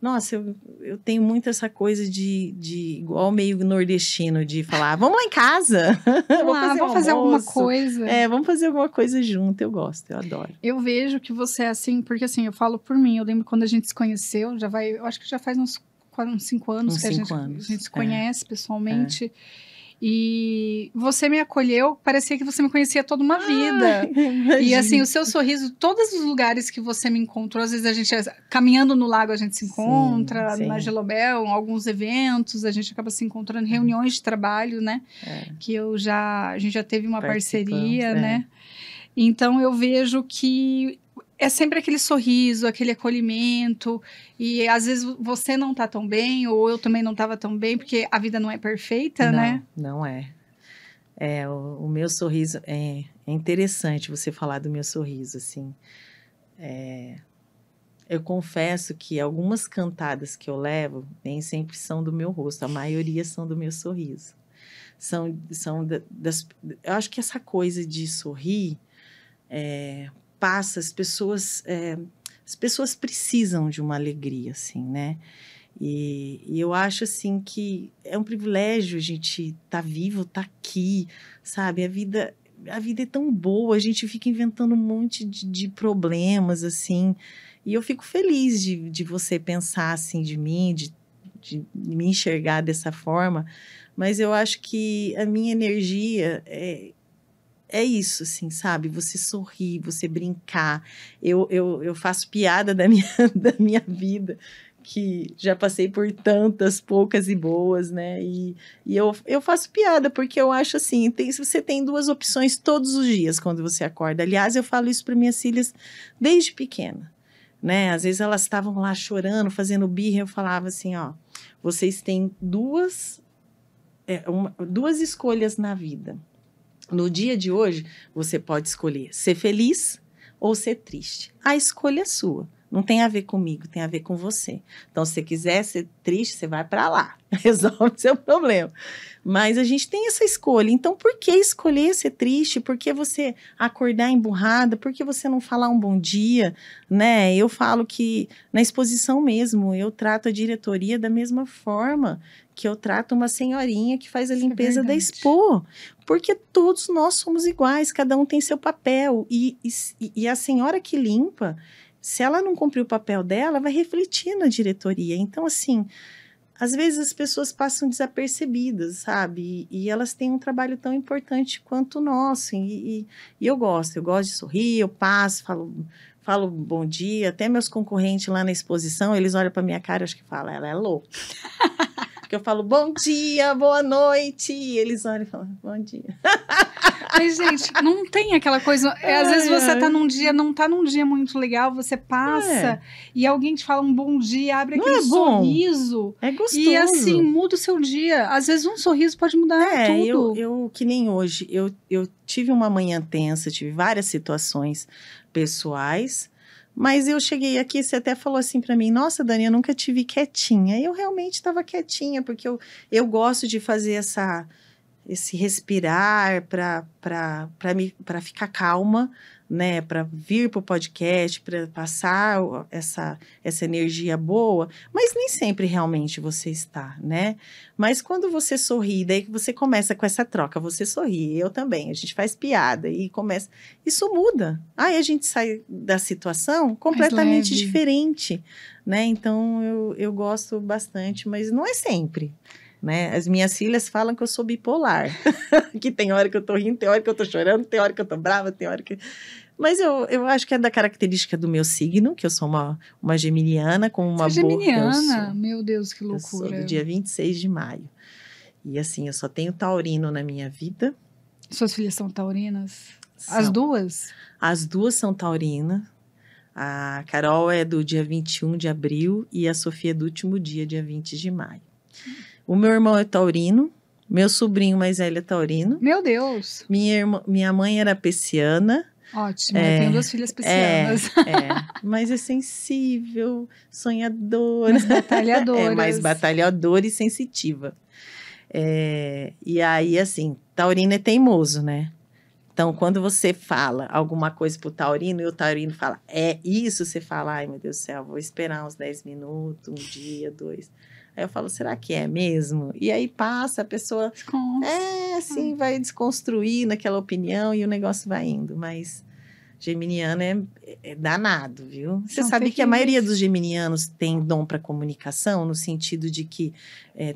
Nossa, eu tenho muito essa coisa de igual meio nordestino, de falar, vamos lá em casa, Vamos fazer alguma coisa. Vamos fazer alguma coisa junto, eu gosto, eu adoro. Eu vejo que você é assim, porque assim, eu falo por mim, eu lembro quando a gente se conheceu, eu acho que já faz uns 5 anos que a gente se conhece pessoalmente. E você me acolheu, parecia que você me conhecia toda uma vida. E assim, o seu sorriso, todos os lugares que você me encontrou, às vezes a gente, caminhando no lago, a gente se encontra, na Gelobel, em alguns eventos, a gente acaba se encontrando em reuniões de trabalho, né? Que a gente já teve uma parceria, né? Então, eu vejo que é sempre aquele sorriso, aquele acolhimento, e às vezes você não tá tão bem, ou eu também não tava tão bem, porque a vida não é perfeita, né? Não é. O meu sorriso, é interessante você falar do meu sorriso, assim. Eu confesso que algumas cantadas que eu levo, nem sempre são do meu rosto, a maioria são do meu sorriso. Eu acho que essa coisa de sorrir, passa, as pessoas precisam de uma alegria, assim, né? E eu acho, assim, que é um privilégio a gente estar vivo, estar aqui, sabe? A vida é tão boa, a gente fica inventando um monte de problemas, assim, e eu fico feliz de você pensar, assim, de mim, de me enxergar dessa forma, mas eu acho que a minha energia é isso, assim, sabe? Você sorrir, você brincar. Eu faço piada da minha vida, que já passei por tantas, poucas e boas, né? E eu faço piada, porque eu acho assim, você tem 2 opções todos os dias quando você acorda. Aliás, eu falo isso para minhas filhas desde pequena, né? Às vezes elas estavam lá chorando, fazendo birra, eu falava assim, ó, vocês têm 2 escolhas na vida. No dia de hoje, você pode escolher ser feliz ou ser triste. A escolha é sua. Não tem a ver comigo, tem a ver com você. Então, se você quiser ser triste, você vai para lá. Resolve seu problema. Mas a gente tem essa escolha. Então, por que escolher ser triste? Por que você acordar emburrada? Por que você não falar um bom dia? Né? Eu falo que, na exposição mesmo, eu trato a diretoria da mesma forma que eu trato uma senhorinha que faz a limpeza da Expo. Porque todos nós somos iguais, cada um tem seu papel. E a senhora que limpa, se ela não cumprir o papel dela, vai refletir na diretoria. Então, assim, às vezes as pessoas passam desapercebidas, sabe? E elas têm um trabalho tão importante quanto o nosso. E eu gosto de sorrir, eu passo, falo bom dia. Até meus concorrentes lá na exposição, eles olham para minha cara e acho que falam, ela é louca. Porque eu falo, bom dia, boa noite. E eles olham e falam, bom dia. Mas, gente, não tem aquela coisa... às vezes você não tá num dia muito legal, você passa e alguém te fala um bom dia, abre aquele sorriso. É gostoso. E assim, muda o seu dia. Às vezes um sorriso pode mudar tudo. Eu que nem hoje, eu tive uma manhã tensa, tive várias situações pessoais, mas eu cheguei aqui, você até falou assim para mim, nossa, Dani, eu nunca tive quietinha. Eu realmente estava quietinha, porque eu gosto de fazer esse respirar para ficar calma, né? Para vir para o podcast, para passar essa energia boa, mas nem sempre realmente você está, né? Mas quando você sorri, daí que você começa com essa troca, você sorri, eu também, a gente faz piada e começa, isso muda. Aí a gente sai da situação completamente diferente, né? Então eu gosto bastante, mas não é sempre. Né? As minhas filhas falam que eu sou bipolar, que tem hora que eu tô rindo, tem hora que eu tô chorando, tem hora que eu tô brava, tem hora que... Mas eu acho que é da característica do meu signo, que eu sou uma geminiana com uma boa... Você é geminiana? Meu Deus, que loucura. Eu sou do dia 26 de maio. E assim, eu só tenho taurino na minha vida. Suas filhas são taurinas? As duas? As duas são taurinas. A Carol é do dia 21 de abril e a Sofia é do último dia 20 de maio. O meu irmão é taurino, meu sobrinho mais velho é taurino. Meu Deus! Minha mãe era pisciana. Ótimo, eu tenho 2 filhas piscianas. Mas é sensível, sonhadora. Mais batalhadora. Mais batalhadora e sensitiva. E aí, assim, taurino é teimoso, né? Então, quando você fala alguma coisa pro taurino e o taurino fala, isso, você fala, ai, meu Deus do céu, vou esperar uns 10 minutos, um dia, 2. Aí eu falo, será que é mesmo? E aí passa, a pessoa, assim, vai desconstruir naquela opinião e o negócio vai indo. Mas geminiano é danado, viu? Você sabe que a maioria dos geminianos tem dom para comunicação, no sentido de que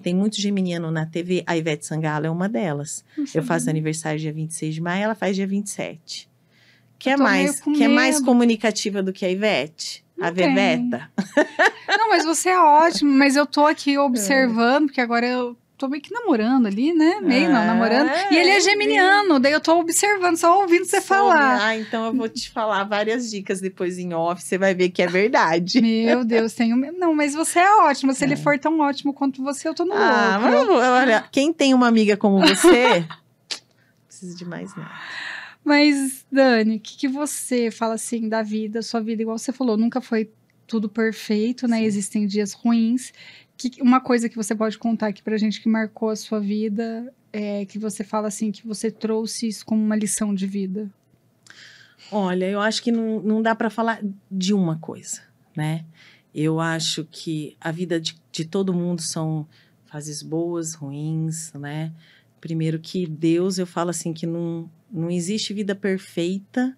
tem muito geminiano na TV. A Ivete Sangalo é uma delas. Eu faço aniversário dia 26 de maio, ela faz dia 27. Que é mais comunicativa do que a Ivete? A Veveta? Não, mas você é ótimo. Mas eu tô aqui observando, porque agora eu tô meio que namorando ali, né? Namorando. E ele é geminiano, daí eu tô observando, só ouvindo você falar. Então eu vou te falar várias dicas depois em off, você vai ver que é verdade. Meu Deus, Não, mas você é ótimo. Se ele for tão ótimo quanto você, eu tô no louco. Olha, quem tem uma amiga como você, não precisa de mais nada. Mas, Dani, o que você fala assim da vida, sua vida, igual você falou, nunca foi tudo perfeito, né? Sim. Existem dias ruins. Uma coisa que você pode contar aqui pra gente que marcou a sua vida, que você fala assim, que você trouxe isso como uma lição de vida? Olha, eu acho que não dá para falar de uma coisa, né? Eu acho que a vida de todo mundo são fases boas, ruins, né? Primeiro que Deus, eu falo assim, que não existe vida perfeita,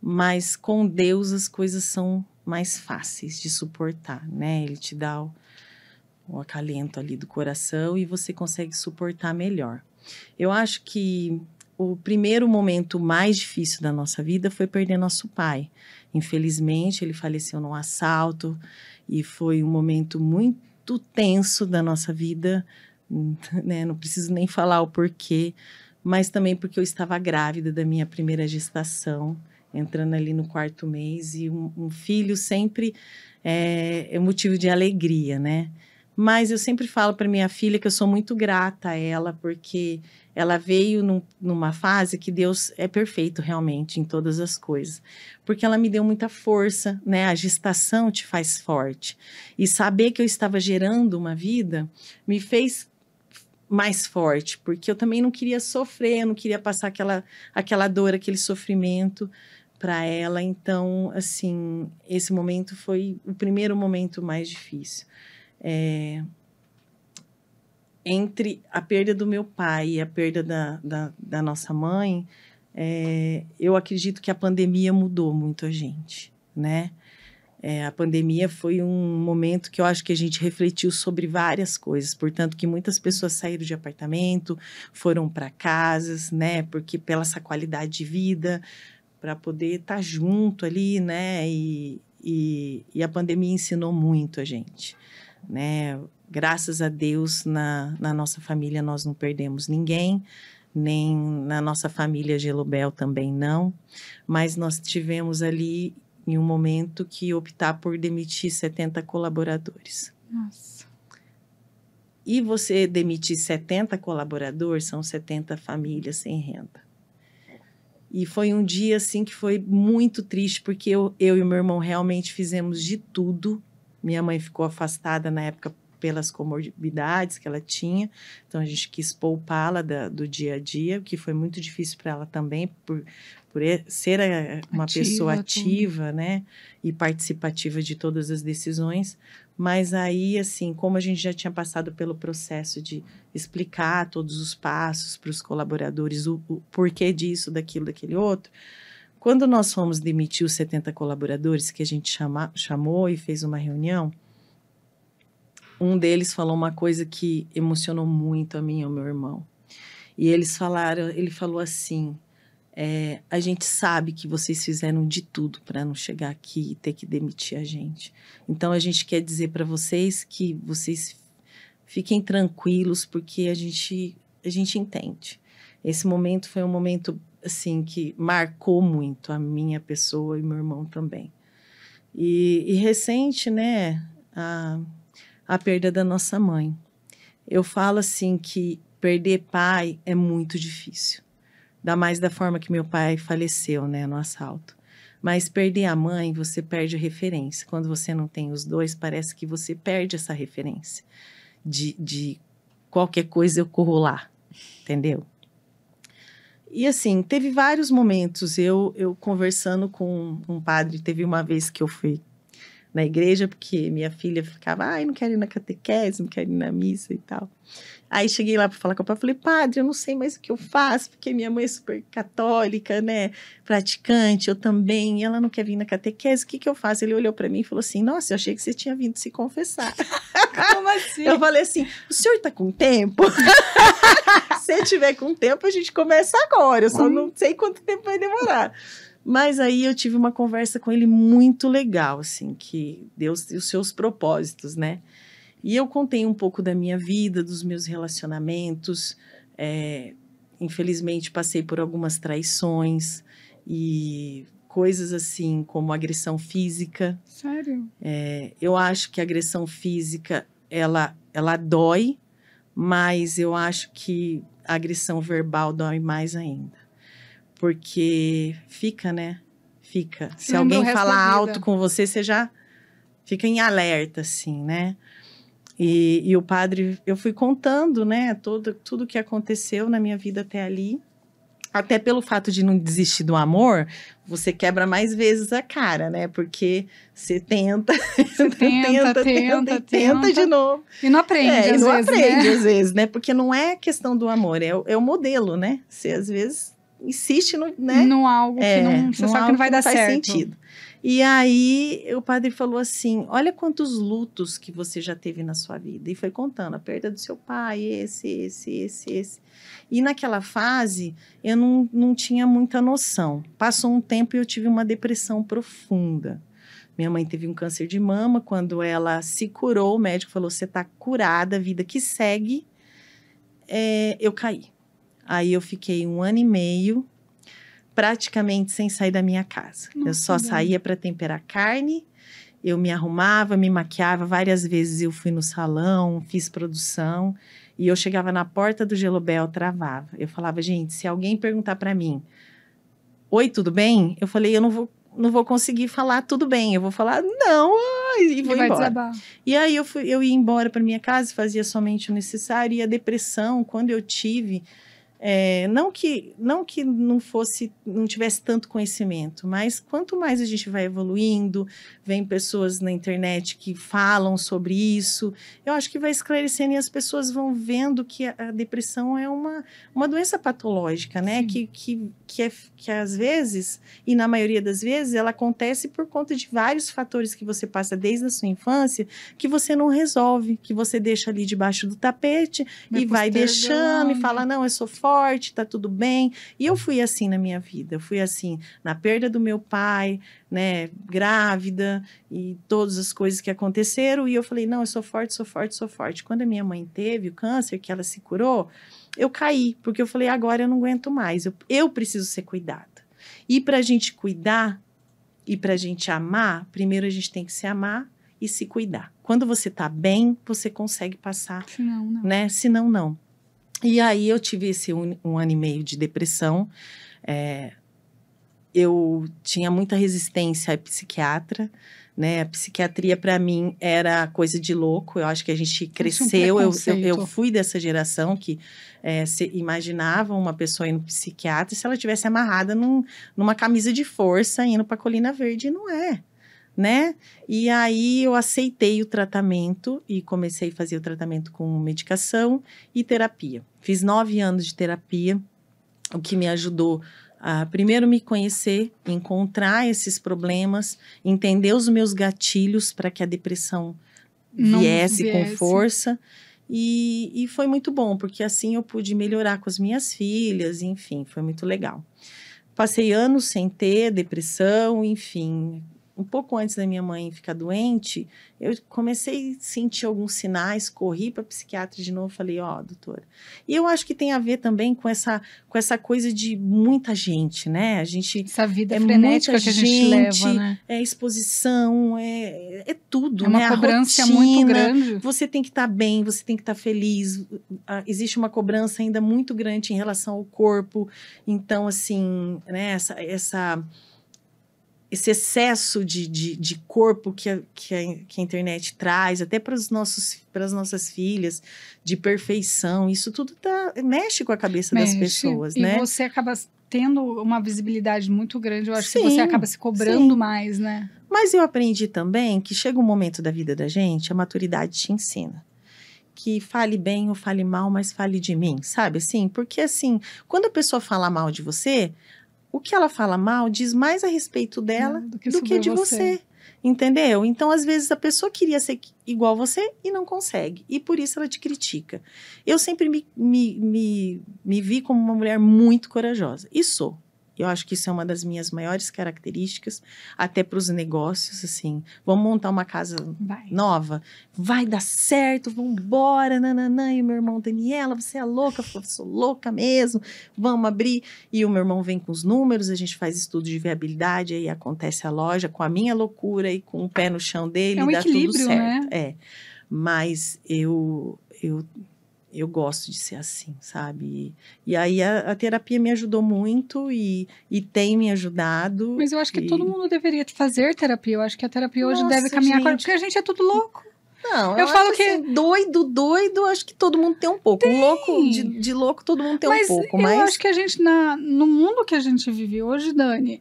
mas com Deus as coisas são mais fáceis de suportar, né? Ele te dá o acalento ali do coração e você consegue suportar melhor. Eu acho que o primeiro momento mais difícil da nossa vida foi perder nosso pai. Infelizmente, ele faleceu num assalto e foi um momento muito tenso da nossa vida, né? Não preciso nem falar o porquê, mas também porque eu estava grávida da minha primeira gestação, entrando ali no 4º mês, e um filho sempre é motivo de alegria, né? Mas eu sempre falo para minha filha que eu sou muito grata a ela, porque ela veio numa fase que Deus é perfeito realmente em todas as coisas. Porque ela me deu muita força, né? A gestação te faz forte. E saber que eu estava gerando uma vida me fez mais forte, porque eu também não queria sofrer, eu não queria passar aquela dor, aquele sofrimento para ela. Então, assim, esse momento foi o primeiro momento mais difícil. Entre a perda do meu pai e a perda da nossa mãe, eu acredito que a pandemia mudou muito a gente, né? A pandemia foi um momento que eu acho que a gente refletiu sobre várias coisas, portanto que muitas pessoas saíram de apartamento, foram para casas, né? Porque pela essa qualidade de vida, para poder estar junto ali, né? E a pandemia ensinou muito a gente, né? Graças a Deus, na nossa família nós não perdemos ninguém, nem na nossa família Gelobel também não, mas nós tivemos ali em um momento que optar por demitir 70 colaboradores. Nossa. E você demitir 70 colaboradores, são 70 famílias sem renda. E foi um dia, assim, que foi muito triste, porque eu e o meu irmão realmente fizemos de tudo. Minha mãe ficou afastada na época pelas comorbidades que ela tinha, então a gente quis poupá-la do dia a dia, o que foi muito difícil para ela também, por ser uma pessoa ativa, né, e participativa de todas as decisões. Mas aí, assim, como a gente já tinha passado pelo processo de explicar todos os passos para os colaboradores, o porquê disso, daquilo, daquele outro, quando nós fomos demitir os 70 colaboradores, que a gente chamou e fez uma reunião, um deles falou uma coisa que emocionou muito a mim e ao meu irmão. E ele falou assim, a gente sabe que vocês fizeram de tudo para não chegar aqui e ter que demitir a gente. Então, a gente quer dizer para vocês que vocês fiquem tranquilos, porque a gente entende. Esse momento foi um momento, assim, que marcou muito a minha pessoa e meu irmão também. E recente, né, a perda da nossa mãe. Eu falo assim que perder pai é muito difícil. Ainda mais da forma que meu pai faleceu, né, no assalto. Mas perder a mãe, você perde a referência. Quando você não tem os dois, parece que você perde essa referência de qualquer coisa eu corro lá, entendeu? E assim, teve vários momentos, eu conversando com um padre, teve uma vez que eu fui na igreja, porque minha filha ficava, ai, não quero ir na catequese, não quero ir na missa e tal. Aí cheguei lá para falar com o pai, falei, padre, eu não sei mais o que eu faço, porque minha mãe é super católica, né, praticante, eu também, e ela não quer vir na catequese, o que que eu faço? Ele olhou para mim e falou assim, nossa, eu achei que você tinha vindo se confessar. Como assim? Eu falei assim, o senhor tá com tempo? Se tiver com tempo, a gente começa agora, eu só não sei quanto tempo vai demorar. Mas aí eu tive uma conversa com ele muito legal, assim, que Deus tem os seus propósitos, né? E eu contei um pouco da minha vida, dos meus relacionamentos. Infelizmente, passei por algumas traições e coisas assim, como agressão física. Sério? Eu acho que a agressão física, ela dói, mas eu acho que a agressão verbal dói mais ainda. Porque fica, né? Fica. Se alguém falar alto com você, você já fica em alerta, assim, né? E o padre, eu fui contando, né? Tudo que aconteceu na minha vida até ali. Até pelo fato de não desistir do amor, você quebra mais vezes a cara, né? Porque você tenta de novo. E não aprende, às vezes, às vezes, né? Porque não é questão do amor, é o modelo, né? Você, às vezes, insiste no, né? Num algo que não, você sabe que não vai dar certo. Faz sentido. E aí, o padre falou assim, olha quantos lutos que você já teve na sua vida. E foi contando a perda do seu pai, esse. E naquela fase, eu não tinha muita noção. Passou um tempo e eu tive uma depressão profunda. Minha mãe teve um câncer de mama. Quando ela se curou, o médico falou, você está curada, vida que segue. Eu caí. Aí eu fiquei 1 ano e meio, praticamente sem sair da minha casa. Nossa, eu só saía para temperar carne, eu me arrumava, me maquiava. Várias vezes eu fui no salão, fiz produção. E eu chegava na porta do Gelobel, travava. Eu falava, gente, se alguém perguntar para mim, oi, tudo bem? Eu falei, eu não vou conseguir falar tudo bem. Eu vou falar, não, e vou embora. Desabar. E aí eu ia embora para minha casa, fazia somente o necessário. E a depressão, quando eu tive... não que não tivesse tanto conhecimento, mas quanto mais a gente vai evoluindo, vem pessoas na internet que falam sobre isso, eu acho que vai esclarecendo e as pessoas vão vendo que a depressão é uma doença patológica, né? Que às vezes, e na maioria das vezes, ela acontece por conta de vários fatores que você passa desde a sua infância, que você não resolve, que você deixa ali debaixo do tapete e vai deixando e fala, não, eu sou forte, tá tudo bem. E eu fui assim na minha vida, eu fui assim na perda do meu pai, né, grávida e todas as coisas que aconteceram, e eu falei, não, eu sou forte, sou forte, sou forte. Quando a minha mãe teve o câncer, que ela se curou, eu caí, porque eu falei, agora eu não aguento mais, eu preciso ser cuidada. E pra gente cuidar e pra gente amar, primeiro a gente tem que se amar e se cuidar. Quando você tá bem, você consegue passar, senão não. Né? Senão não. E aí eu tive esse 1 ano e meio de depressão. Eu tinha muita resistência à psiquiatra, né? A psiquiatria para mim era coisa de louco. Eu acho que a gente cresceu. Eu fui dessa geração que se imaginava uma pessoa indo psiquiatra se ela tivesse amarrada numa camisa de força indo para Colina Verde. Não é. Né? E aí eu aceitei o tratamento e comecei a fazer o tratamento com medicação e terapia. Fiz 9 anos de terapia, o que me ajudou a primeiro me conhecer, encontrar esses problemas, entender os meus gatilhos para que a depressão viesse com força. E foi muito bom, porque assim eu pude melhorar com as minhas filhas, enfim, foi muito legal. Passei anos sem ter depressão, enfim, um pouco antes da minha mãe ficar doente, eu comecei a sentir alguns sinais, corri para psiquiatra de novo, falei, doutora. E eu acho que tem a ver também com essa coisa de muita gente, né? Essa vida frenética que a gente leva, né? É exposição, é tudo, né? É uma cobrança muito grande. Você tem que estar bem, você tem que estar feliz. Existe uma cobrança ainda muito grande em relação ao corpo. Então, assim, né? Esse excesso de corpo que a internet traz, até para as nossas filhas, de perfeição, isso tudo mexe com a cabeça das pessoas, né? E você acaba tendo uma visibilidade muito grande, eu acho que você acaba se cobrando mais, né? Mas eu aprendi também que chega um momento da vida da gente, a maturidade te ensina. Que fale bem ou fale mal, mas fale de mim, sabe assim? Porque assim, quando a pessoa fala mal de você, o que ela fala mal diz mais a respeito dela do que de você. Entendeu? Então, às vezes, a pessoa queria ser igual a você e não consegue. E por isso ela te critica. Eu sempre me vi como uma mulher muito corajosa. E sou. Eu acho que isso é uma das minhas maiores características, até para os negócios, assim. Vamos montar uma casa nova? Vai dar certo, vamos embora, nananã. E o meu irmão, Daniela, você é louca? Eu sou louca mesmo, vamos abrir. E o meu irmão vem com os números, a gente faz estudo de viabilidade, aí acontece a loja com a minha loucura e com o pé no chão dele, dá tudo certo. Né? Mas eu gosto de ser assim, sabe? E aí a terapia me ajudou muito e tem me ajudado. Mas eu acho que todo mundo deveria fazer terapia. Eu acho que a terapia hoje deve caminhar porque a gente é tudo louco. Não, eu falo que assim, doido, acho que todo mundo tem um pouco. Um louco, de louco, todo mundo tem um pouco. Mas eu acho que a gente, no mundo que a gente vive hoje, Dani,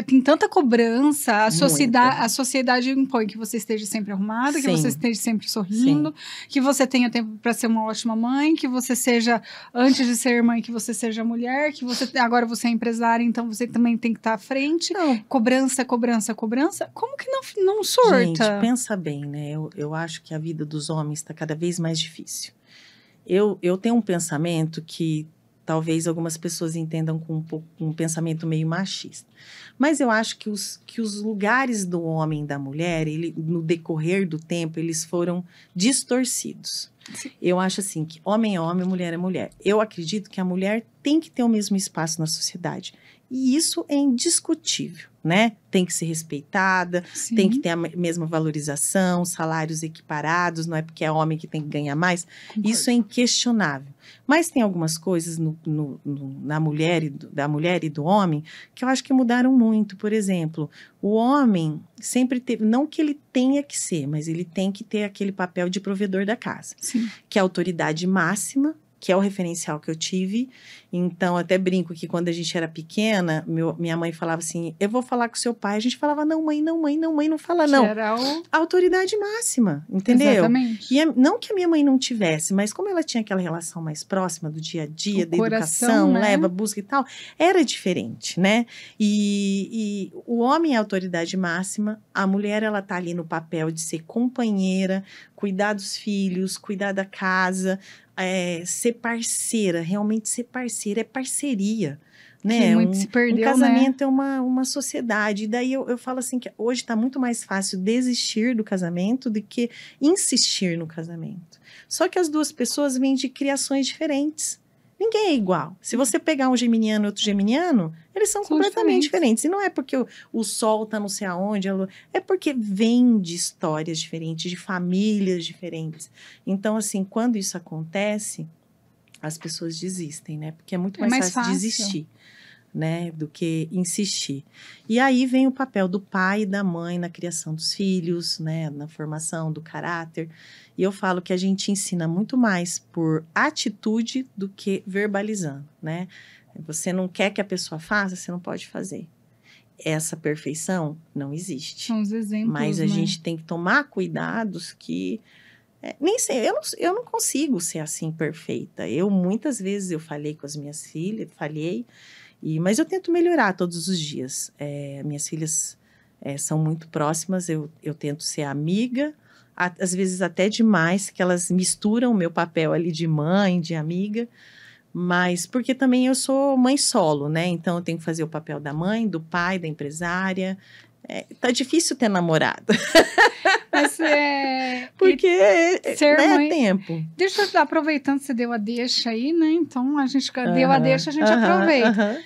tem tanta cobrança, a sociedade impõe que você esteja sempre arrumada, que você esteja sempre sorrindo, que você tenha tempo para ser uma ótima mãe, que você seja, antes de ser mãe, que você seja mulher, que agora você é empresária, então você também tem que estar à frente. Não. Cobrança. Como que não surta? Gente, pensa bem, né? Eu acho que a vida dos homens está cada vez mais difícil. Eu tenho um pensamento que talvez algumas pessoas entendam com um pensamento meio machista. Mas eu acho que os lugares do homem e da mulher, no decorrer do tempo, eles foram distorcidos. Sim. Eu acho assim, que homem é homem, mulher é mulher. Eu acredito que a mulher tem que ter o mesmo espaço na sociedade. E isso é indiscutível, né? Tem que ser respeitada, Sim. tem que ter a mesma valorização, salários equiparados, não é porque é homem que tem que ganhar mais. Concordo. Isso é inquestionável. Mas tem algumas coisas da mulher e do homem que eu acho que mudaram muito. Por exemplo, o homem sempre teve, não que ele tenha que ser, mas ele tem que ter aquele papel de provedor da casa. Sim. Que é a autoridade máxima, que é o referencial que eu tive. Então, até brinco que quando a gente era pequena, minha mãe falava assim, eu vou falar com seu pai. A gente falava, não mãe, não fala não. Era a autoridade máxima, entendeu? Exatamente. E não que a minha mãe não tivesse, mas como ela tinha aquela relação mais próxima do dia a dia, da educação, né? Leva, busca e tal, era diferente, né? E o homem é a autoridade máxima, a mulher, ela tá ali no papel de ser companheira, cuidar dos filhos, cuidar da casa, ser parceira, realmente ser parceira, é parceria, né? Muito se perdeu, um casamento, né? É uma sociedade, e daí eu falo assim, que hoje está muito mais fácil desistir do casamento do que insistir no casamento. Só que as duas pessoas vêm de criações diferentes. Ninguém é igual. Se você pegar um geminiano e outro geminiano, eles são completamente diferentes. E não é porque o sol está não sei aonde, é porque vem de histórias diferentes, de famílias diferentes. Então, assim, quando isso acontece, as pessoas desistem, né? Porque é muito mais fácil desistir, né? Do que insistir. E aí vem o papel do pai e da mãe na criação dos filhos, né? Na formação do caráter. E eu falo que a gente ensina muito mais por atitude do que verbalizando, né? Você não quer que a pessoa faça, você não pode fazer. Essa perfeição não existe. São os exemplos, mas a gente tem que tomar cuidados que... nem sei, eu não consigo ser assim perfeita. Muitas vezes eu falei com as minhas filhas, mas eu tento melhorar todos os dias. Minhas filhas são muito próximas, eu tento ser amiga, às vezes até demais, que elas misturam o meu papel ali de mãe, de amiga, mas porque também eu sou mãe solo, né? Então eu tenho que fazer o papel da mãe, do pai, da empresária, tá difícil ter namorado. Mas Porque ser é mãe... tempo. Deixa eu aproveitando que você deu a deixa aí, né? Então, a gente deu a deixa, a gente aproveita.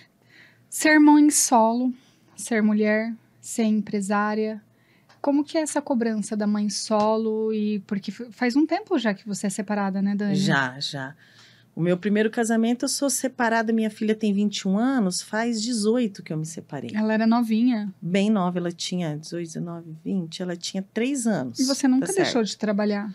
Ser mãe solo, ser mulher, ser empresária. Como que é essa cobrança da mãe solo? E porque faz um tempo já que você é separada, né, Dani? Já. O meu primeiro casamento, eu sou separada, minha filha tem 21 anos, faz 18 que eu me separei. Ela era novinha. Bem nova, ela tinha 18, 19, 20, ela tinha 3 anos. E você nunca deixou de trabalhar?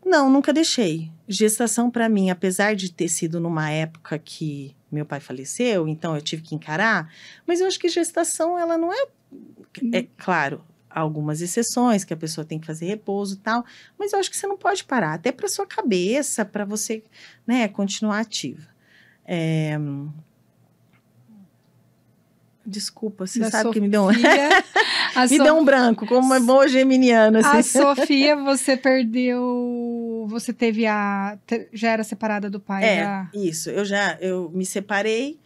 Não, nunca deixei. Gestação para mim, apesar de ter sido numa época que meu pai faleceu, então eu tive que encarar, mas eu acho que gestação, ela não é... É claro, algumas exceções, que a pessoa tem que fazer repouso e tal, mas eu acho que você não pode parar, até para sua cabeça, para você, né, continuar ativa. Desculpa, você sabe que me deu deu um branco, como uma boa geminiana. Assim. A Sofia, você perdeu, você teve já era separada do pai? Isso, eu me separei,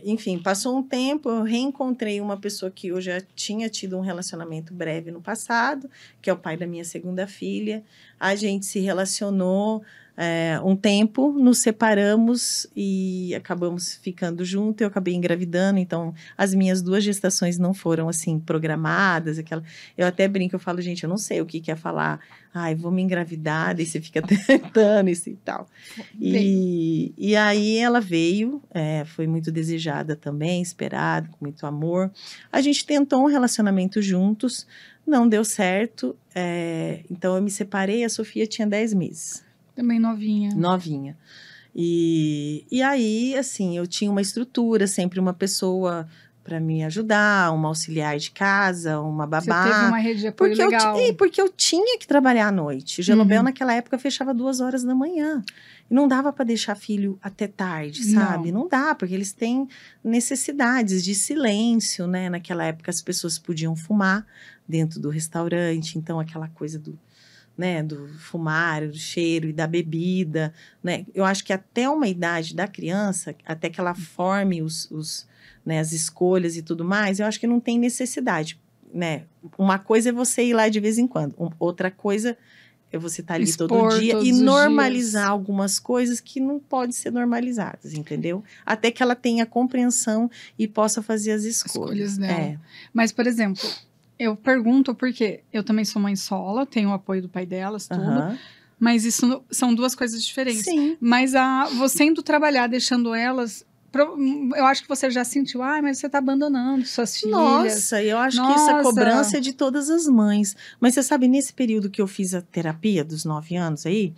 enfim, passou um tempo, eu reencontrei uma pessoa que eu já tinha tido um relacionamento breve no passado, que é o pai da minha segunda filha. A gente se relacionou um tempo, nos separamos e acabamos ficando juntos. Eu acabei engravidando, então as minhas 2 gestações não foram assim programadas. Eu até brinco, eu falo, gente, eu não sei o que é falar, vou me engravidar, daí você fica tentando isso e tal. E aí ela veio, foi muito desejada também, esperada, com muito amor. A gente tentou um relacionamento juntos, não deu certo, então eu me separei, a Sofia tinha 10 meses. Também novinha. Novinha. E aí, assim, eu tinha uma estrutura, sempre uma pessoa para me ajudar, uma auxiliar de casa, uma babá. Você teve uma rede de apoio legal. Porque eu tinha que trabalhar à noite. O Gelobel, naquela época, fechava 2 horas da manhã. E não dava para deixar filho até tarde, sabe? Não dá, porque eles têm necessidades de silêncio, né? Naquela época, as pessoas podiam fumar dentro do restaurante. Então, aquela coisa do fumar, do cheiro e da bebida, né? Eu acho que até uma idade da criança, até que ela forme as escolhas e tudo mais, eu acho que não tem necessidade, né? Uma coisa é você ir lá de vez em quando, outra coisa é você estar ali todo dia e normalizar algumas coisas que não podem ser normalizadas, entendeu? Até que ela tenha compreensão e possa fazer as escolhas dela. Mas, por exemplo... Eu pergunto porque eu também sou mãe solo, tenho o apoio do pai delas, tudo. Mas isso são 2 coisas diferentes. Sim. Mas você indo trabalhar, deixando elas... Eu acho que você já sentiu, mas você está abandonando suas filhas. Nossa, eu acho que essa cobrança é de todas as mães. Mas você sabe, nesse período que eu fiz a terapia dos 9 anos aí,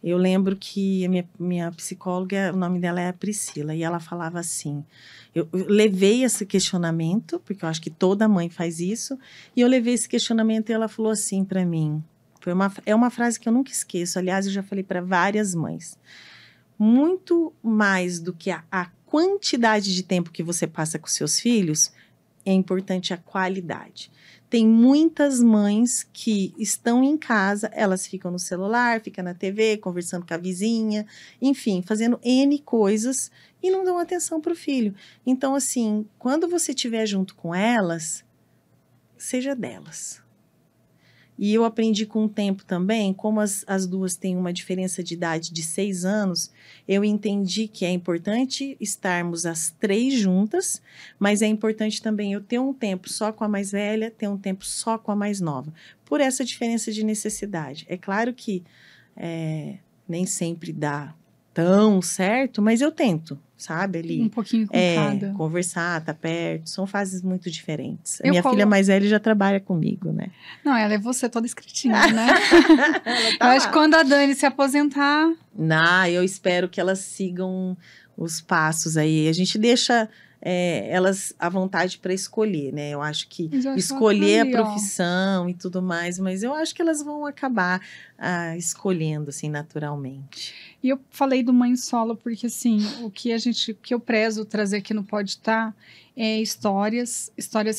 eu lembro que a minha psicóloga, o nome dela é a Priscila, e ela falava assim... Eu levei esse questionamento, porque eu acho que toda mãe faz isso, e eu levei esse questionamento e ela falou assim para mim, é uma frase que eu nunca esqueço, aliás, eu já falei para várias mães, muito mais do que a quantidade de tempo que você passa com seus filhos, é importante a qualidade. Tem muitas mães que estão em casa, elas ficam no celular, ficam na TV, conversando com a vizinha, enfim, fazendo N coisas e não dão atenção para o filho. Então, assim, quando você estiver junto com elas, seja delas. E eu aprendi com o tempo também, como as 2 têm uma diferença de idade de 6 anos, eu entendi que é importante estarmos as 3 juntas, mas é importante também eu ter um tempo só com a mais velha, ter um tempo só com a mais nova, por essa diferença de necessidade. É claro que nem sempre dá tão certo, mas eu tento, sabe? Ali, um pouquinho com cada. Conversar, estar perto, são fases muito diferentes. A minha filha mais velha já trabalha comigo, né? Não, ela é você toda escritinha, né? Eu acho que quando a Dani se aposentar... Eu espero que elas sigam os passos aí. A gente deixa elas à vontade para escolher, né? Eu acho que escolher a profissão e tudo mais, mas eu acho que elas vão acabar escolhendo, assim, naturalmente. E eu falei do mãe solo porque, assim, o que eu prezo trazer aqui no Pode Estar é histórias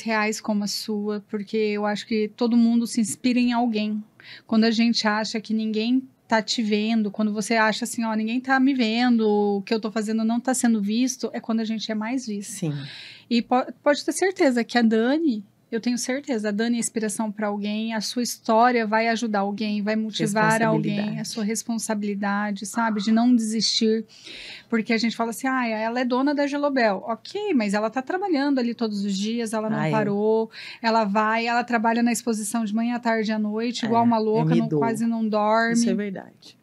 reais como a sua, porque eu acho que todo mundo se inspira em alguém. Quando a gente acha que ninguém tá te vendo, quando você acha assim, ninguém tá me vendo, o que eu tô fazendo não tá sendo visto, é quando a gente é mais visto. Sim. E pode ter certeza que a Dani, eu tenho certeza, a Dani é inspiração para alguém, a sua história vai ajudar alguém, vai motivar alguém, a sua responsabilidade, sabe? De não desistir, porque a gente fala assim, ela é dona da Gelobel. Ok, mas ela tá trabalhando ali todos os dias, ela não parou, ela trabalha na exposição de manhã, à tarde e à noite, igual uma louca, quase não dorme. Isso é verdade.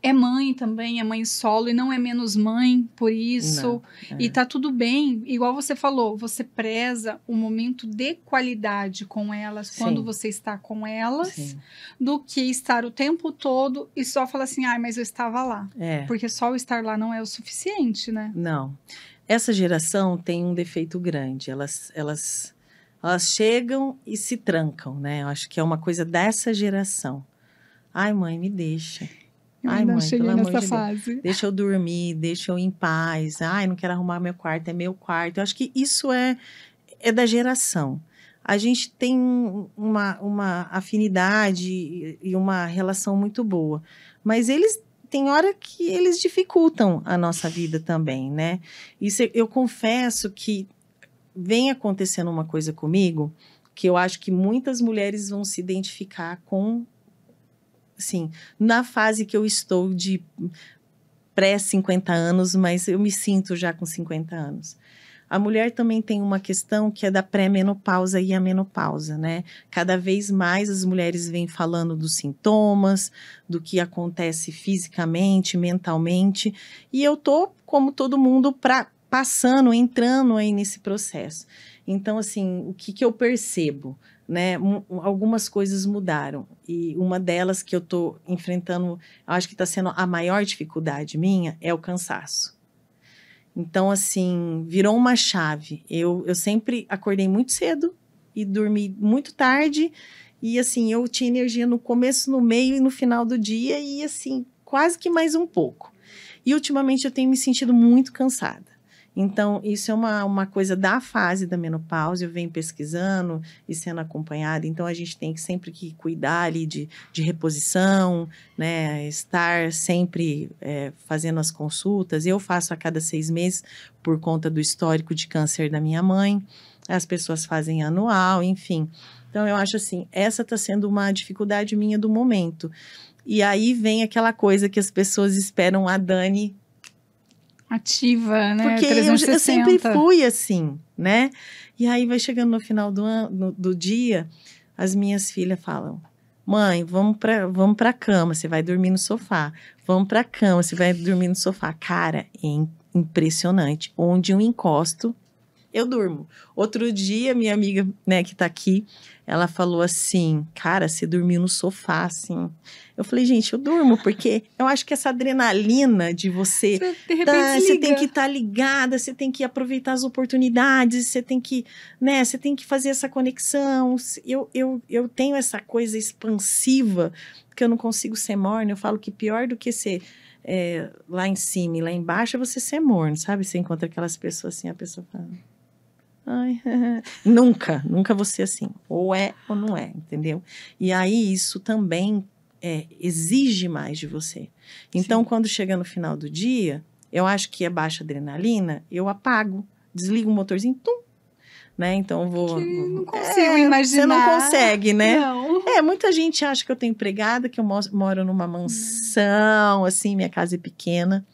É mãe também, é mãe solo e não é menos mãe por isso. E tá tudo bem. Igual você falou, você preza o momento de qualidade com elas, quando você está com elas, do que estar o tempo todo e só falar assim, mas eu estava lá. Porque só o estar lá não é o suficiente, né? Não. Essa geração tem um defeito grande. Elas chegam e se trancam, né? Eu acho que é uma coisa dessa geração. Ai, mãe, me deixa. Ai, mãe, pelo amor de Deus, deixa eu dormir, deixa eu ir em paz. Ai, não quero arrumar meu quarto, é meu quarto. Eu acho que isso é da geração. A gente tem uma afinidade e uma relação muito boa. Mas tem hora que eles dificultam a nossa vida também, né? Isso eu confesso que vem acontecendo uma coisa comigo que eu acho que muitas mulheres vão se identificar com... Assim, na fase que eu estou de pré-50 anos, mas eu me sinto já com 50 anos. A mulher também tem uma questão que é da pré-menopausa e a menopausa, né? Cada vez mais as mulheres vêm falando dos sintomas, do que acontece fisicamente, mentalmente, e eu tô, como todo mundo, entrando aí nesse processo. Então, assim, o que eu percebo? Né, algumas coisas mudaram e uma delas que eu estou enfrentando, acho que está sendo a maior dificuldade minha, é o cansaço. Então, assim, virou uma chave. Eu sempre acordei muito cedo e dormi muito tarde e, assim, eu tinha energia no começo, no meio e no final do dia e, assim, quase que mais um pouco. E, ultimamente, eu tenho me sentido muito cansada. Então, isso é uma coisa da fase da menopausa, eu venho pesquisando e sendo acompanhada, então a gente tem que sempre que cuidar ali de reposição, né, estar sempre fazendo as consultas, eu faço a cada 6 meses por conta do histórico de câncer da minha mãe, as pessoas fazem anual, enfim. Então, eu acho assim, essa está sendo uma dificuldade minha do momento. E aí vem aquela coisa que as pessoas esperam a Dani ativa, né? Porque 360. eu sempre fui assim, né? E aí vai chegando no final do dia, as minhas filhas falam, mãe, vamos pra cama, você vai dormir no sofá. Vamos pra cama, você vai dormir no sofá. Cara, é impressionante. Onde eu encosto, eu durmo. Outro dia, minha amiga, né, que tá aqui, ela falou assim, cara, você dormiu no sofá, assim. Eu falei, gente, eu durmo, porque eu acho que essa adrenalina de você... de repente você tem que estar ligada, você tem que aproveitar as oportunidades, você tem que, né, você tem que fazer essa conexão. Eu tenho essa coisa expansiva, que eu não consigo ser morna. Eu falo que pior do que ser lá em cima e lá embaixo é você ser morno, sabe? Você encontra aquelas pessoas assim, a pessoa fala... Ai, nunca vou ser assim, ou é ou não é, entendeu? E aí isso também exige mais de você. Então, quando chega no final do dia, eu acho que é baixa adrenalina, eu apago, desligo o motorzinho, tum, né? Então, não consigo imaginar. Você não consegue, né? Não. Muita gente acha que eu tenho empregada, que eu moro numa mansão, assim, minha casa é pequena.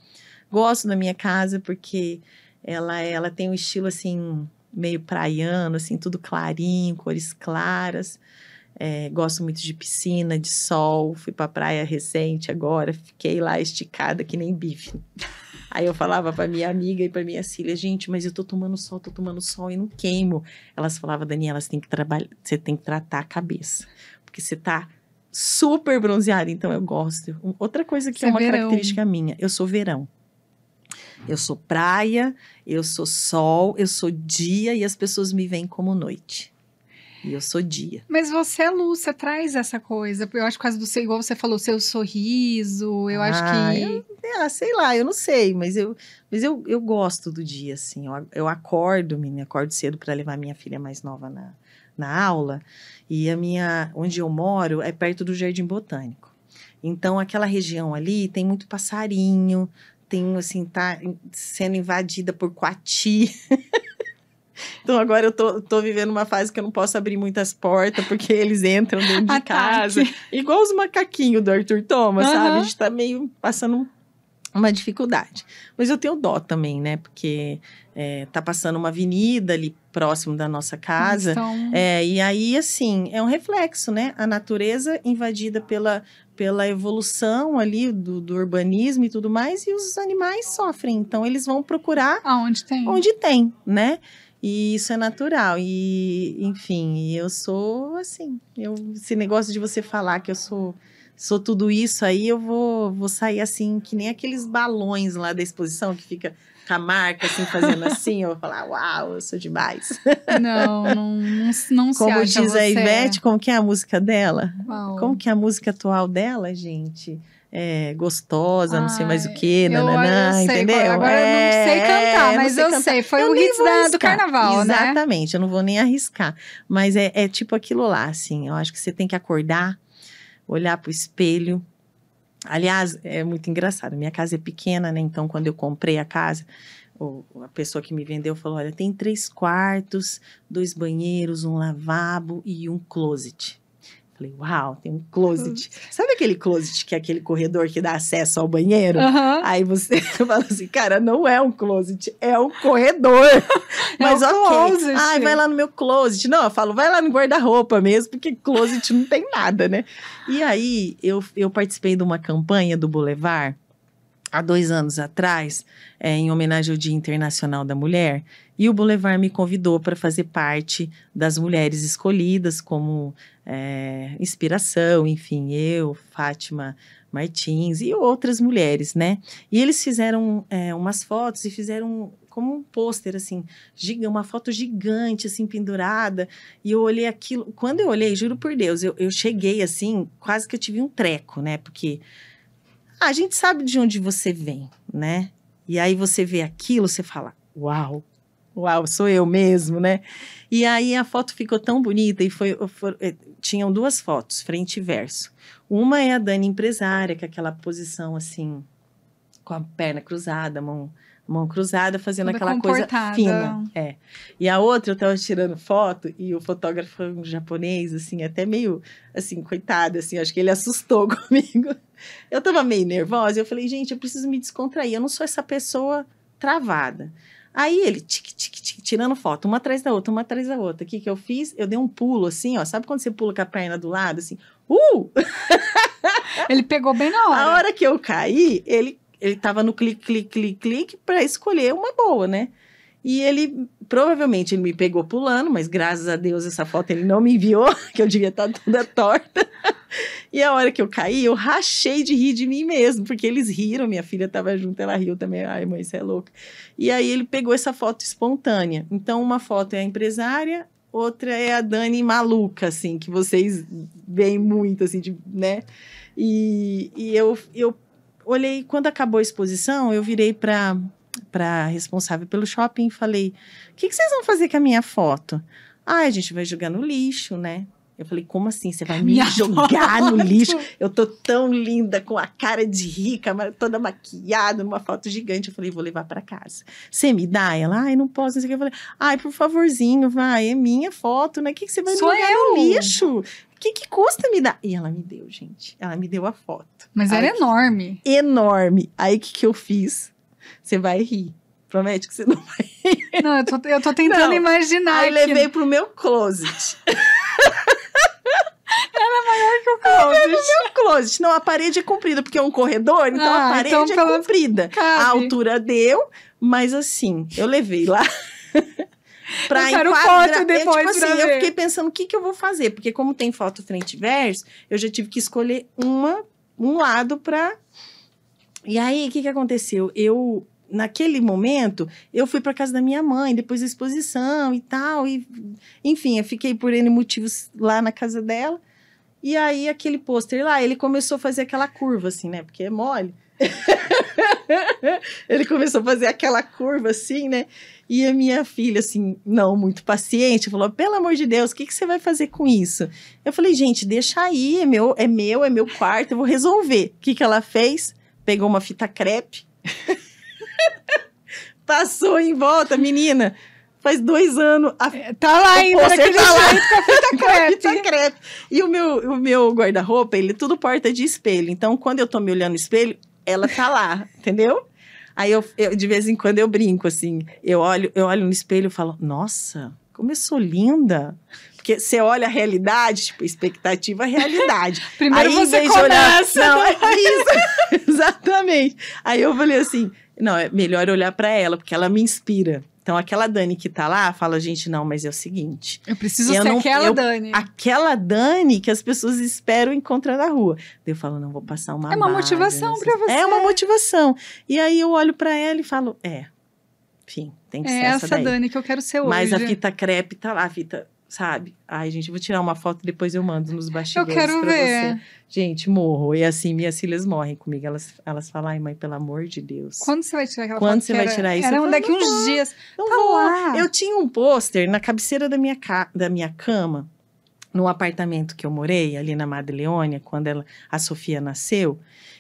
Gosto da minha casa porque ela tem um estilo, assim... meio praiano, assim, tudo clarinho, cores claras. Gosto muito de piscina, de sol. Fui pra praia recente agora, fiquei lá esticada que nem bife. Aí eu falava pra minha amiga e pra minha filha, gente, mas eu tô tomando sol e não queimo. Elas falavam, Daniela, você tem que tratar a cabeça, porque você tá super bronzeada, então eu gosto. Outra coisa que é uma característica minha, eu sou verão. Eu sou praia, eu sou sol, eu sou dia e as pessoas me veem como noite. E eu sou dia. Mas você é luz, você traz essa coisa. Eu acho que por causa do seu, igual você falou, seu sorriso, eu acho que... sei lá, eu não sei, mas eu gosto do dia, assim. Eu acordo cedo para levar minha filha mais nova na aula. E onde eu moro é perto do Jardim Botânico. Então, aquela região ali tem muito passarinho... Tem, assim, tá sendo invadida por coati. Então agora eu tô vivendo uma fase que eu não posso abrir muitas portas, porque eles entram dentro de casa. Igual os macaquinhos do Arthur Thomas, sabe? A gente tá meio passando uma dificuldade. Mas eu tenho dó também, né? Porque tá passando uma avenida ali próximo da nossa casa. Então... E aí, assim, é um reflexo, né? A natureza invadida pela evolução ali do urbanismo e tudo mais, e os animais sofrem. Então, eles vão procurar onde tem, né? E isso é natural. E, enfim, eu sou assim. Esse negócio de você falar que eu sou tudo isso aí, eu vou sair assim, que nem aqueles balões lá da exposição que fica com a marca assim, fazendo assim, eu vou falar, uau, eu sou demais. Não se como acha diz você... a Ivete, como que é a música dela? Uau. Como que é a música atual dela, gente? Gostosa, não sei mais o que, eu sei, entendeu? Agora eu não sei cantar, mas eu sei, foi o hit do carnaval, exatamente, né? Exatamente, eu não vou nem arriscar, mas é tipo aquilo lá, assim, eu acho que você tem que acordar, olhar pro espelho. Aliás, é muito engraçado, minha casa é pequena, né? Então, quando eu comprei a casa, a pessoa que me vendeu falou, olha, tem 3 quartos, 2 banheiros, um lavabo e um closet. Falei, uau, tem um closet. Sabe aquele closet que é aquele corredor que dá acesso ao banheiro? Aí você fala assim, cara, não é um closet, é um corredor. Mas ok. Ai, vai lá no meu closet. Não, eu falo, vai lá no guarda-roupa mesmo, porque closet não tem nada, né? E aí, eu participei de uma campanha do Boulevard, há 2 anos atrás, em homenagem ao Dia Internacional da Mulher, e o Boulevard me convidou para fazer parte das mulheres escolhidas como inspiração, enfim, eu, Fátima Martins e outras mulheres, né? E eles fizeram umas fotos e fizeram como um pôster, assim, uma foto gigante, assim, pendurada, e eu olhei aquilo, quando eu olhei, juro por Deus, eu cheguei, assim, quase que eu tive um treco, né? Porque a gente sabe de onde você vem, né? E aí você vê aquilo, você fala, uau, sou eu mesmo, né? E aí a foto ficou tão bonita e tinham 2 fotos, frente e verso. Uma é a Dani empresária, com aquela posição assim, com a perna cruzada, mão cruzada, fazendo toda aquela coisa fina. E a outra, eu tava tirando foto e o fotógrafo foi um japonês, assim, até meio, assim, coitado, assim, acho que ele assustou comigo. Eu tava meio nervosa e eu falei, gente, eu preciso me descontrair, eu não sou essa pessoa travada. Aí ele, tirando foto, uma atrás da outra, uma atrás da outra. O que eu fiz? Eu dei um pulo, assim, ó. Sabe quando você pula com a perna do lado, assim? Ele pegou bem na hora. A hora que eu caí, ele tava no clique pra escolher uma boa, né? E provavelmente, ele me pegou pulando, mas graças a Deus, essa foto ele não me enviou, que eu devia estar toda torta. E a hora que eu caí, eu rachei de rir de mim mesmo, porque eles riram, minha filha estava junto, ela riu também, ai mãe, você é louca. E aí ele pegou essa foto espontânea. Então, uma foto é a empresária, outra é a Dani maluca, assim, que vocês veem muito, assim, né? E eu olhei, quando acabou a exposição, eu virei para responsável pelo shopping e falei, o que vocês vão fazer com a minha foto? A gente vai jogar no lixo, né? Eu falei, como assim? Você vai me jogar no lixo? Eu tô tão linda, com a cara de rica, toda maquiada, numa foto gigante. Eu falei, vou levar pra casa. Você me dá? Ela, ai, não posso. Não sei o que. Eu falei, por favorzinho, vai, é minha foto, né? O que você vai me jogar no lixo? O que custa me dar? E ela me deu, gente. Ela me deu a foto. Mas era enorme. Enorme. Aí, o que eu fiz? Você vai rir. Promete que você não vai rir. Não, eu tô tentando imaginar. Aí, levei pro meu closet. Era maior que o closet. No meu closet. Não, a parede é comprida, porque é um corredor, então a parede é comprida. Cabe. A altura deu, mas assim, eu levei lá pra eu quero foto depois tipo assim, eu fiquei pensando, o que eu vou fazer? Porque como tem foto frente e verso, eu já tive que escolher um lado pra... E aí, o que aconteceu? Naquele momento, eu fui para casa da minha mãe, depois da exposição e tal, e enfim, eu fiquei por N motivos lá na casa dela, e aí aquele pôster lá, ele começou a fazer aquela curva assim, né, porque é mole, ele começou a fazer aquela curva assim, né, e a minha filha, assim, não muito paciente, falou, pelo amor de Deus, o que você vai fazer com isso? Eu falei, gente, deixa aí, é meu quarto, eu vou resolver. O que ela fez? Pegou uma fita crepe, passou em volta, menina. faz 2 anos. Tá lá ainda, pôster daquele tá lá. jeito, com a fita crepe. Fita crepe. E o meu guarda-roupa, ele é tudo porta de espelho. Então, quando eu tô me olhando no espelho, ela tá lá, entendeu? Aí, eu, de vez em quando, eu brinco, assim. Eu olho no espelho e falo, nossa, como eu sou linda. Porque você olha a realidade, tipo, expectativa, realidade. Primeiro aí, você em vez começa. De olhar, não, é isso. Exatamente. Aí eu falei assim, não, é melhor olhar pra ela, porque ela me inspira. Então, aquela Dani que tá lá, fala, gente, não, mas é o seguinte... Eu preciso ser aquela Dani. Aquela Dani que as pessoas esperam encontrar na rua. Daí eu falo, não, vou passar uma É uma motivação pra você. É uma motivação. E aí eu olho pra ela e falo, enfim, tem que ser essa daí. Dani que eu quero ser hoje. Mas a fita crepe tá lá, a fita... Sabe? Ai, gente, eu vou tirar uma foto e depois eu mando nos bastidores eu quero pra ver. você. Gente, morro. E assim, minhas filhas morrem comigo. Elas falam, ai, mãe, pelo amor de Deus. Quando você vai tirar aquela Quando foto? você vai tirar isso? Era Eu daqui falo, uns dias. Não tá vou. lá. Eu tinha um pôster na cabeceira da minha cama, no apartamento que eu morei, ali na Madre Leônia, quando a Sofia nasceu.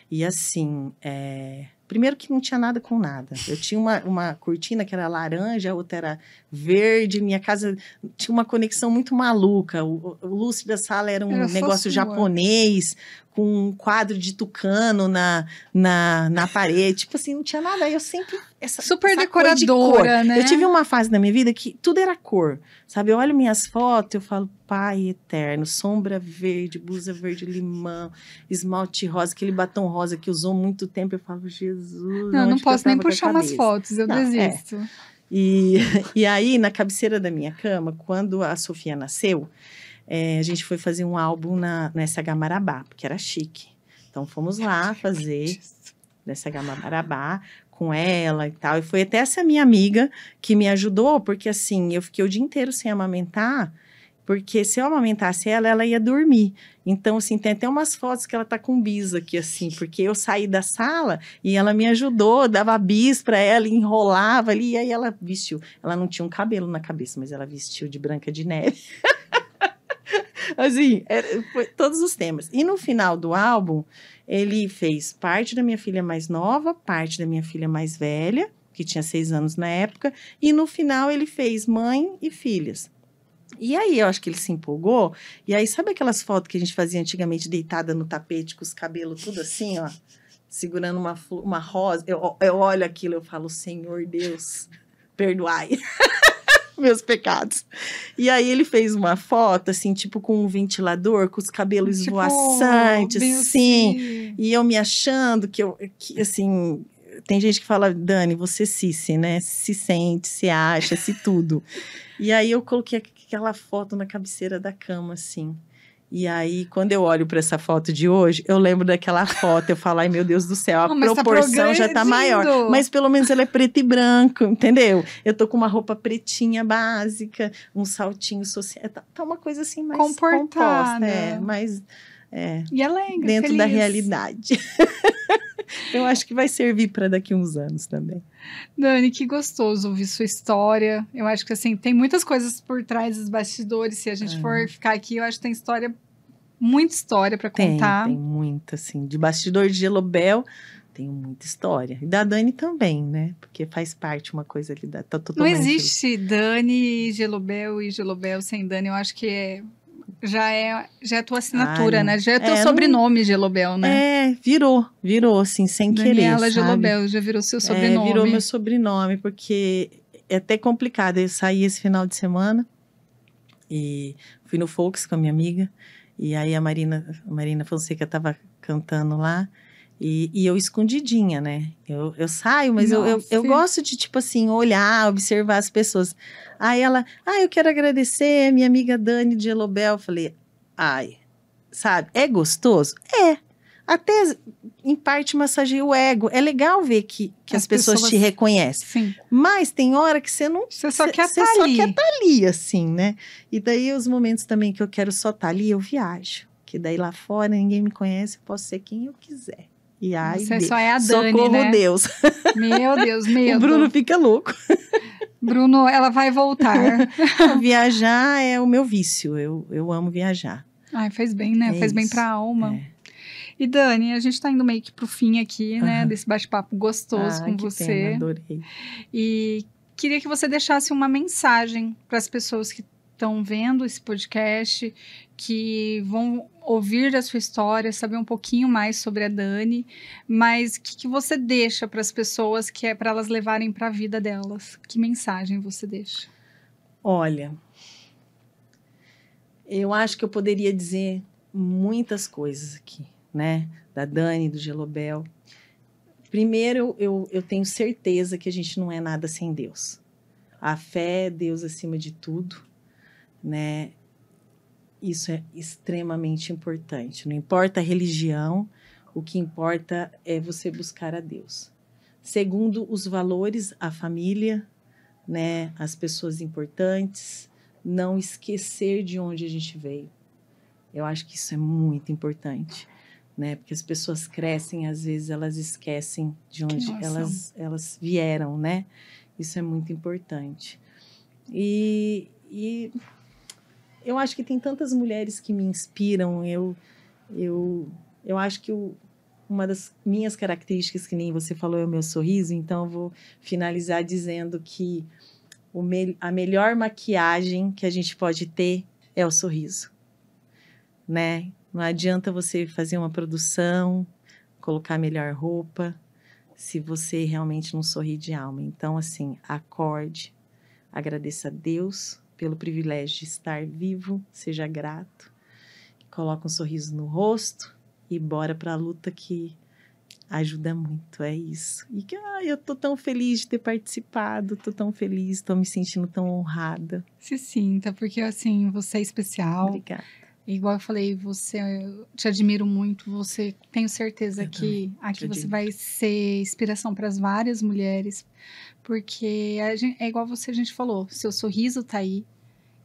E assim, primeiro que não tinha nada com nada. Eu tinha uma cortina que era laranja, a outra era verde. Minha casa tinha uma conexão muito maluca. O lustre da sala era um negócio japonês, com um quadro de tucano na parede. Tipo assim, não tinha nada. Aí eu sempre... Super essa decoradora, né? Eu tive uma fase na minha vida que tudo era cor. Sabe, eu olho minhas fotos, eu falo, pai eterno, sombra verde, blusa verde limão, esmalte rosa, aquele batom rosa que usou muito tempo. Eu falo, Jesus, não posso nem puxar umas fotos, eu desisto. E aí, na cabeceira da minha cama, quando a Sofia nasceu, a gente foi fazer um álbum na SH Marabá, porque era chique. Então, fomos lá fazer na SH Marabá com ela e tal. E foi até essa minha amiga que me ajudou, porque assim, eu fiquei o dia inteiro sem amamentar, porque se eu amamentasse ela ia dormir. Então, assim, tem até umas fotos que ela tá com bis aqui, assim, porque eu saí da sala e ela me ajudou, dava bis pra ela, enrolava ali, e aí ela vestiu. Ela não tinha um cabelo na cabeça, mas ela vestiu de Branca de Neve. Assim, foi todos os temas. E no final do álbum, ele fez parte da minha filha mais nova, parte da minha filha mais velha, que tinha 6 anos na época, e no final ele fez mãe e filhas. E aí, eu acho que ele se empolgou, e aí, sabe aquelas fotos que a gente fazia antigamente deitada no tapete, com os cabelos tudo assim, ó, segurando uma rosa? Eu olho aquilo, eu falo, Senhor Deus, perdoai meus pecados. E aí, ele fez uma foto, assim, tipo com um ventilador, com os cabelos esvoaçantes, assim, e eu me achando que assim... Tem gente que fala, Dani, você né? Se sente, se acha, se tudo. E aí, eu coloquei aquela foto na cabeceira da cama, assim. E aí, quando eu olho para essa foto de hoje, eu lembro daquela foto. Eu falo, ai, meu Deus do céu, a proporção já tá maior. Mas pelo menos ela é preto e branco, entendeu? Eu tô com uma roupa pretinha básica, um saltinho social. Tá uma coisa assim mais composta. Mais... e alegre, dentro feliz. Da realidade. Eu acho que vai servir para daqui uns anos também. Dani, que gostoso ouvir sua história. Eu acho que, assim, tem muitas coisas por trás dos bastidores. Se a gente for ficar aqui, eu acho que tem muita história para contar. Tem muita, assim. De bastidor de Gelobel, tem muita história. E da Dani também, né? Porque faz parte uma coisa ali. Tá totalmente... Não existe Dani e Gelobel sem Dani. Eu acho que já é a tua assinatura, né? Já é teu sobrenome, Gelobel, né? Virou, assim, sem querer, Daniela Gelobel, já virou seu sobrenome. Virou meu sobrenome, porque é até complicado. Eu saí esse final de semana e fui no Folks com a minha amiga, e aí a Marina Fonseca tava cantando lá, e eu escondidinha, né? Eu saio, mas eu gosto de, tipo assim, olhar, observar as pessoas. Aí ela, eu quero agradecer a minha amiga Dani de Gelobel. Eu falei, sabe, é gostoso? Até, em parte, massageia o ego. É legal ver que as pessoas te reconhecem. Sim. Mas tem hora que você não... Você só quer estar ali, assim, né? E daí, os momentos também que eu quero só estar ali, eu viajo. Que daí lá fora, ninguém me conhece, eu posso ser quem eu quiser. E aí, você só é a Dani, socorro, né? Deus. Meu Deus, medo. O Bruno fica louco. Bruno, ela vai voltar. Viajar é o meu vício. Eu amo viajar. Ai, faz bem, né? Faz bem pra alma. E Dani, a gente tá indo meio que pro fim aqui, né? Desse bate-papo gostoso com você. Pena, adorei. E queria que você deixasse uma mensagem para as pessoas que estão vendo esse podcast, que vão ouvir a sua história, saber um pouquinho mais sobre a Dani, mas o que você deixa para as pessoas que é para elas levarem para a vida delas? Que mensagem você deixa? Olha, eu acho que eu poderia dizer muitas coisas aqui, né? Da Dani, do Gelobel. Primeiro, eu tenho certeza que a gente não é nada sem Deus. A fé é Deus acima de tudo, né? Isso é extremamente importante. Não importa a religião, o que importa é você buscar a Deus. Segundo, os valores, a família, né? As pessoas importantes, não esquecer de onde a gente veio. Eu acho que isso é muito importante, né? Porque as pessoas crescem, às vezes elas esquecem de onde elas vieram, né? Isso é muito importante. E eu acho que tem tantas mulheres que me inspiram. Eu acho que uma das minhas características, que nem você falou, é o meu sorriso. Então, eu vou finalizar dizendo que a melhor maquiagem que a gente pode ter é o sorriso, né? Não adianta você fazer uma produção, colocar a melhor roupa, se você realmente não sorri de alma. Então, assim, acorde, agradeça a Deus pelo privilégio de estar vivo, seja grato, coloca um sorriso no rosto e bora para a luta, que ajuda muito, é isso. E que eu tô tão feliz de ter participado, tô tão feliz, tô me sentindo tão honrada. Se sinta, porque assim, você é especial. Obrigada. Igual eu falei, eu te admiro muito, tenho certeza que aqui você vai ser inspiração para as várias mulheres, porque é igual a gente falou, seu sorriso tá aí,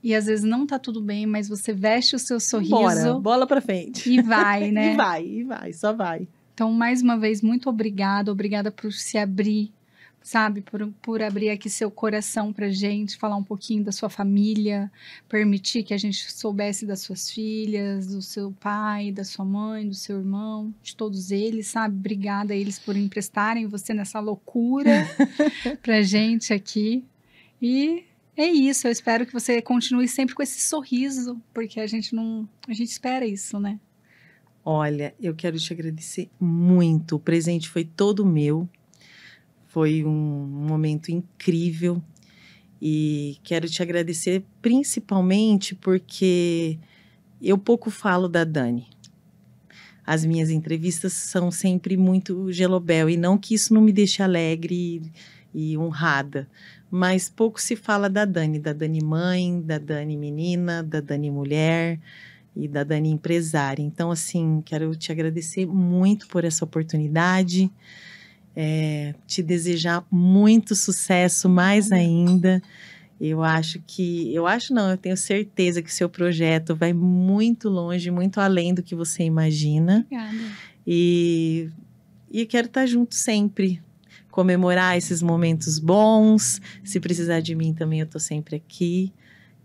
e às vezes não tá tudo bem, mas você veste o seu sorriso. Bora, bola pra frente. E vai, né? E vai, só vai. Então, mais uma vez, muito obrigada por se abrir, sabe, por abrir aqui seu coração pra gente, falar um pouquinho da sua família, permitir que a gente soubesse das suas filhas, do seu pai, da sua mãe, do seu irmão, de todos eles, sabe? Obrigada a eles por emprestarem você nessa loucura pra gente aqui. E é isso, eu espero que você continue sempre com esse sorriso, porque a gente espera isso, né? Olha, eu quero te agradecer muito, o presente foi todo meu. Foi um momento incrível e quero te agradecer principalmente porque eu pouco falo da Dani. As minhas entrevistas são sempre muito Gelobel, e não que isso não me deixe alegre e honrada, mas pouco se fala da Dani mãe, da Dani menina, da Dani mulher e da Dani empresária. Então, assim, quero te agradecer muito por essa oportunidade. Te desejar muito sucesso, mais ainda. Eu tenho certeza que seu projeto vai muito longe, muito além do que você imagina. Obrigada. E quero estar junto sempre, comemorar esses momentos bons. Se precisar de mim também, eu tô sempre aqui.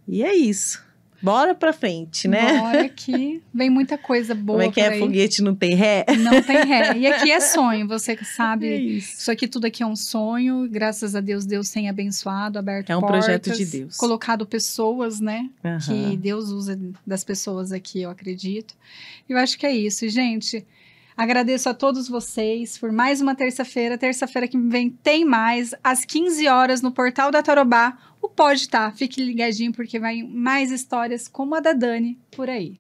E é isso. Bora pra frente, né? Bora que vem muita coisa boa. Como é que é? Foguete não tem ré? Não tem ré. E aqui é sonho, você sabe. É isso. Tudo aqui é um sonho. Graças a Deus, Deus tem abençoado, aberto portas. É um projeto de Deus. Colocado pessoas, né? Uhum. Que Deus usa das pessoas aqui, eu acredito. Eu acho que é isso. E, gente, agradeço a todos vocês por mais uma terça-feira. Terça-feira que vem tem mais, às 15 horas, no Portal da Tarobá. O Pode Tá. Fique ligadinho, porque vai mais histórias como a da Dani por aí.